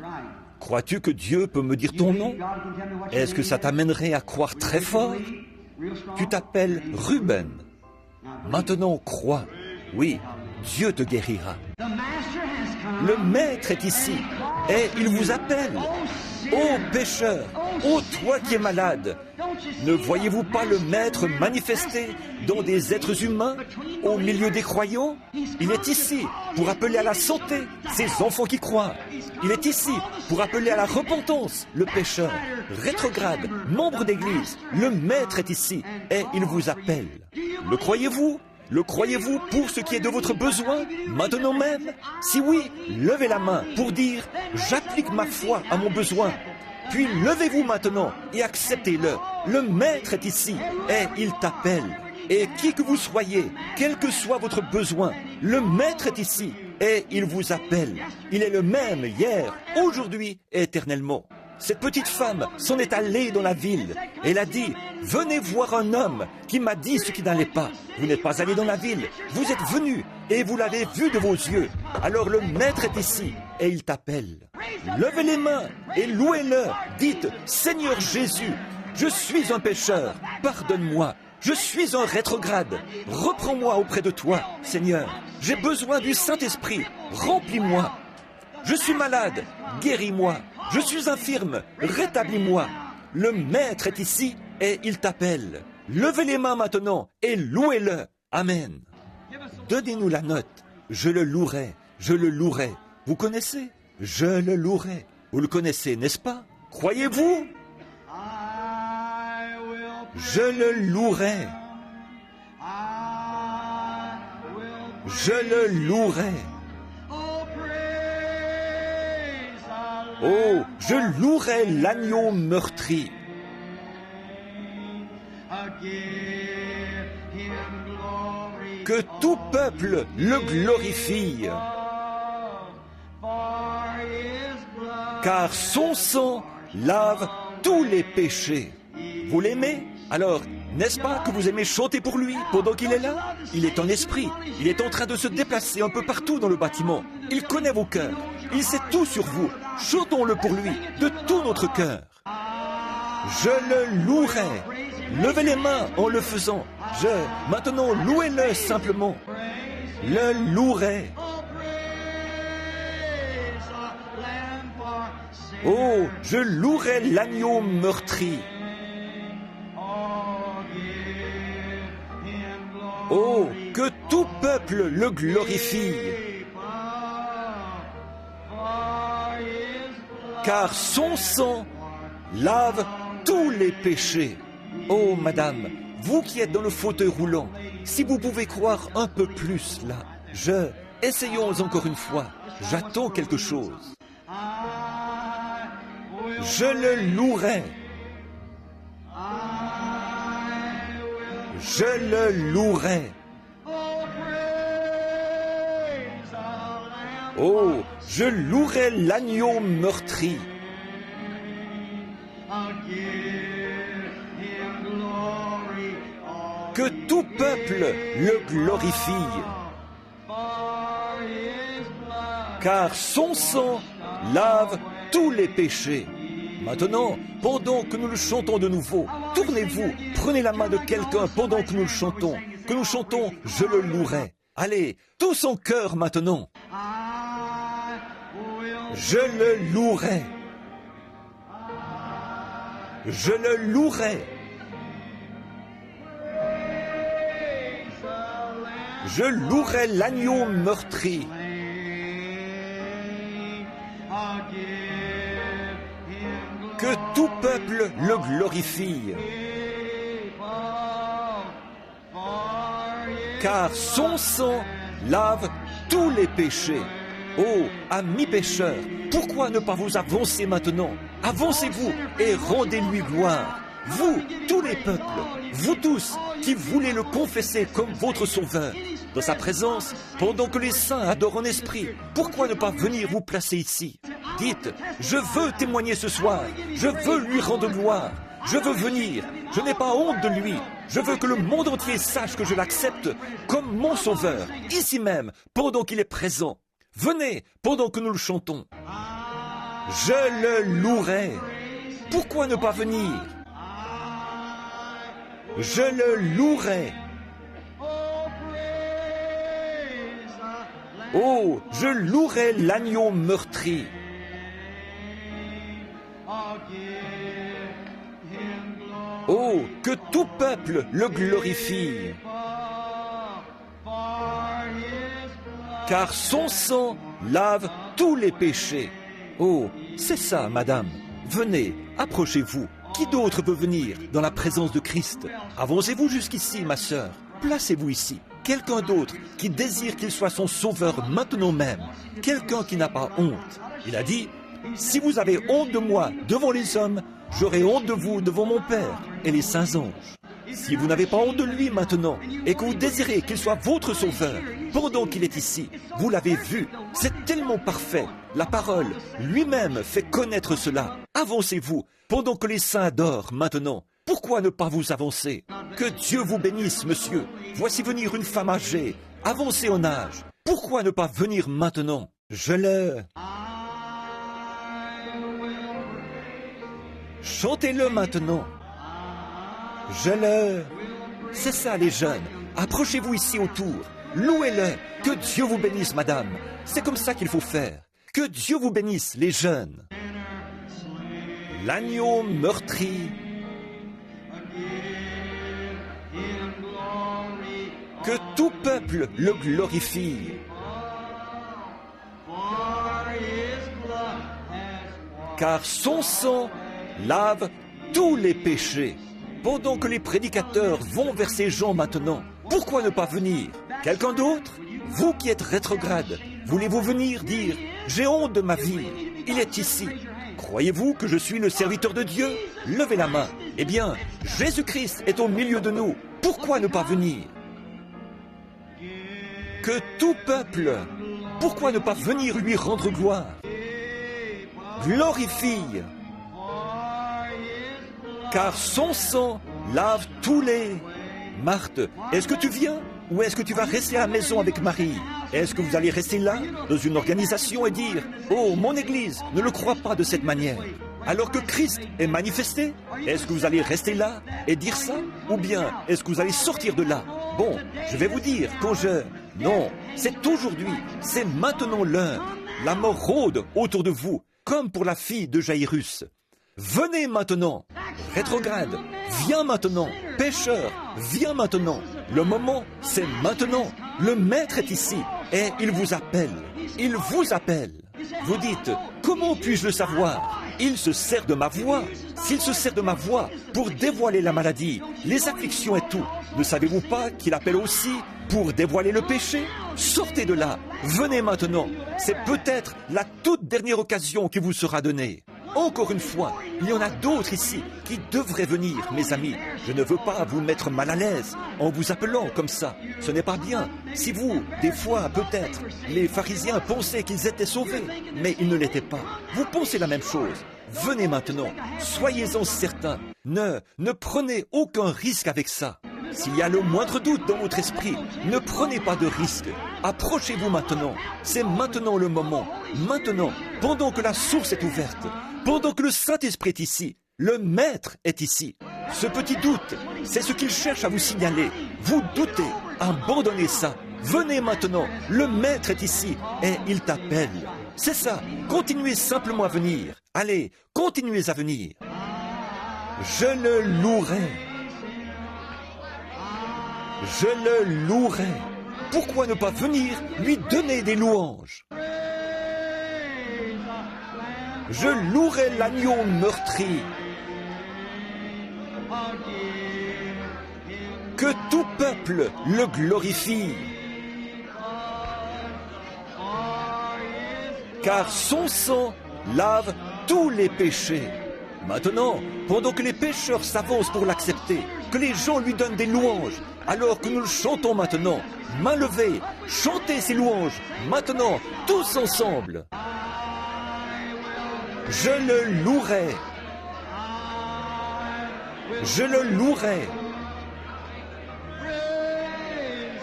Crois-tu que Dieu peut me dire ton nom? Est-ce que ça t'amènerait à croire très fort? Tu t'appelles Ruben. Maintenant, crois. Oui, Dieu te guérira. Le Maître est ici et il vous appelle. Ô pécheur, ô toi qui es malade, ne voyez-vous pas le Maître manifesté dans des êtres humains au milieu des croyants? Il est ici pour appeler à la santé ces enfants qui croient. Il est ici pour appeler à la repentance le pécheur, rétrograde, membre d'église. Le Maître est ici et il vous appelle. Le croyez-vous? Le croyez-vous pour ce qui est de votre besoin, maintenant même? Si oui, levez la main pour dire « J'applique ma foi à mon besoin ». Puis levez-vous maintenant et acceptez-le. Le Maître est ici et il t'appelle. Et qui que vous soyez, quel que soit votre besoin, le Maître est ici et il vous appelle. Il est le même hier, aujourd'hui et éternellement. Cette petite femme s'en est allée dans la ville. Elle a dit, venez voir un homme qui m'a dit ce qui n'allait pas. Vous n'êtes pas allé dans la ville, vous êtes venu et vous l'avez vu de vos yeux. Alors le Maître est ici et il t'appelle. Levez les mains et louez-le. Dites, Seigneur Jésus, je suis un pécheur, pardonne-moi. Je suis un rétrograde. Reprends-moi auprès de toi, Seigneur. J'ai besoin du Saint-Esprit. Remplis-moi. Je suis malade. Guéris-moi. Je suis infirme. Rétablis-moi. Le Maître est ici et il t'appelle. Levez les mains maintenant et louez-le. Amen. Donnez-nous la note. Je le louerai. Je le louerai. Vous connaissez? Je le louerai. Vous le connaissez, n'est-ce pas? Croyez-vous? Je le louerai. Je le louerai. Oh, je louerai l'agneau meurtri. Que tout peuple le glorifie. Car son sang lave tous les péchés. Vous l'aimez? Alors, n'est-ce pas que vous aimez chanter pour lui pendant qu'il est là? Il est en esprit. Il est en train de se déplacer un peu partout dans le bâtiment. Il connaît vos cœurs. Il sait tout sur vous. Chantons-le pour lui, de tout notre cœur. Je le louerai. Levez les mains en le faisant. Maintenant, louez-le simplement. Le louerai. Oh, je louerai l'agneau meurtri. Oh, que tout peuple le glorifie. Car son sang lave tous les péchés. Oh, madame, vous qui êtes dans le fauteuil roulant, si vous pouvez croire un peu plus là, essayons encore une fois. J'attends quelque chose. Je le louerai. Je le louerai. Oh, je louerai l'agneau meurtri. Que tout peuple le glorifie. Car son sang lave tous les péchés. Maintenant, pendant que nous le chantons de nouveau, tournez-vous, prenez la main de quelqu'un pendant que nous le chantons. Que nous chantons « Je le louerai ». Allez, tous en chœur maintenant. Je le louerai. Je le louerai. Je louerai l'agneau meurtri. Que tout peuple le glorifie. Car son sang lave tous les péchés. Oh, amis pécheurs, pourquoi ne pas vous avancer maintenant? Avancez-vous et rendez-lui gloire. Vous, tous les peuples, vous tous qui voulez le confesser comme votre sauveur, dans sa présence, pendant que les saints adorent en esprit, pourquoi ne pas venir vous placer ici? Dites, je veux témoigner ce soir, je veux lui rendre gloire, je veux venir, je n'ai pas honte de lui, je veux que le monde entier sache que je l'accepte comme mon sauveur, ici même, pendant qu'il est présent. Venez, pendant que nous le chantons. Je le louerai. Pourquoi ne pas venir? Je le louerai. Oh, je louerai l'agneau meurtri. Oh, que tout peuple le glorifie. Car son sang lave tous les péchés. Oh, c'est ça, madame. Venez, approchez-vous. Qui d'autre peut venir dans la présence de Christ? Avancez-vous jusqu'ici, ma sœur. Placez-vous ici. Quelqu'un d'autre qui désire qu'il soit son sauveur maintenant même. Quelqu'un qui n'a pas honte. Il a dit, si vous avez honte de moi devant les hommes, j'aurai honte de vous devant mon Père et les saints anges. Si vous n'avez pas honte de lui maintenant et que vous désirez qu'il soit votre sauveur pendant qu'il est ici, vous l'avez vu, c'est tellement parfait. La parole lui-même fait connaître cela. Avancez-vous pendant que les saints adorent maintenant. Pourquoi ne pas vous avancer? Que Dieu vous bénisse, monsieur. Voici venir une femme âgée, avancée en âge. Pourquoi ne pas venir maintenant? Chantez-le maintenant. C'est ça les jeunes. Approchez-vous ici autour. Louez-le. Que Dieu vous bénisse, madame. C'est comme ça qu'il faut faire. Que Dieu vous bénisse, les jeunes. L'agneau meurtri. Que tout peuple le glorifie. car son sang lave tous les péchés. Pendant que les prédicateurs vont vers ces gens maintenant, pourquoi ne pas venir? Quelqu'un d'autre? Vous qui êtes rétrograde, voulez-vous venir dire « J'ai honte de ma vie, il est ici ». Croyez-vous que je suis le serviteur de Dieu? Levez la main. Eh bien, Jésus-Christ est au milieu de nous. Pourquoi ne pas venir? Que tout peuple, pourquoi ne pas venir lui rendre gloire? Glorifie, car son sang lave tous les... Marthe, est-ce que tu viens ou est-ce que tu vas rester à la maison avec Marie? Est-ce que vous allez rester là, dans une organisation et dire « Oh, mon Église ne le croit pas de cette manière » alors que Christ est manifesté? Est-ce que vous allez rester là et dire ça? Ou bien est-ce que vous allez sortir de là? Bon, je vais vous dire, quand je... Non, c'est aujourd'hui, c'est maintenant l'heure. La mort rôde autour de vous, comme pour la fille de Jairus. Venez maintenant, rétrograde, viens maintenant, pécheur, viens maintenant. Le moment, c'est maintenant. Le Maître est ici et il vous appelle. Il vous appelle. Vous dites, comment puis-je le savoir? Il se sert de ma voix. S'il se sert de ma voix pour dévoiler la maladie, les afflictions et tout, ne savez-vous pas qu'il appelle aussi pour dévoiler le péché? Sortez de là, venez maintenant. C'est peut-être la toute dernière occasion qui vous sera donnée. Encore une fois, il y en a d'autres ici qui devraient venir, mes amis. Je ne veux pas vous mettre mal à l'aise en vous appelant comme ça. Ce n'est pas bien. Si vous, des fois, peut-être, les pharisiens pensaient qu'ils étaient sauvés, mais ils ne l'étaient pas. Vous pensez la même chose. Venez maintenant, soyez-en certains. Ne prenez aucun risque avec ça. S'il y a le moindre doute dans votre esprit, ne prenez pas de risque. Approchez-vous maintenant. C'est maintenant le moment. Maintenant, pendant que la source est ouverte, pendant que le Saint-Esprit est ici, le Maître est ici. Ce petit doute, c'est ce qu'il cherche à vous signaler. Vous doutez, abandonnez ça. Venez maintenant, le Maître est ici et il t'appelle. C'est ça, continuez simplement à venir. Allez, continuez à venir. Je le louerai. Je le louerai. Pourquoi ne pas venir lui donner des louanges? Je louerai l'agneau meurtri. Que tout peuple le glorifie. Car son sang lave tous les péchés. Maintenant, pendant que les pécheurs s'avancent pour l'accepter, que les gens lui donnent des louanges, alors que nous le chantons maintenant, main levée, chantez ces louanges, maintenant, tous ensemble. Je le louerai. Je le louerai.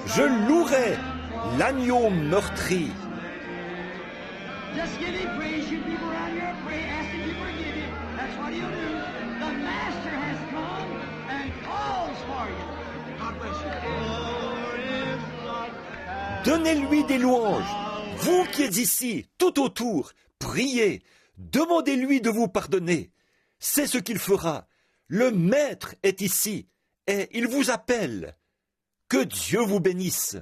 Je louerai l'agneau meurtri. Just give him praise. You people around here pray, ask him to forgive you. That's what he'll do. The Master has come and calls for you. God bless you. Donnez-lui des louanges. Vous qui êtes ici, tout autour, priez. Demandez-lui de vous pardonner. C'est ce qu'il fera. Le Maître est ici et il vous appelle. Que Dieu vous bénisse.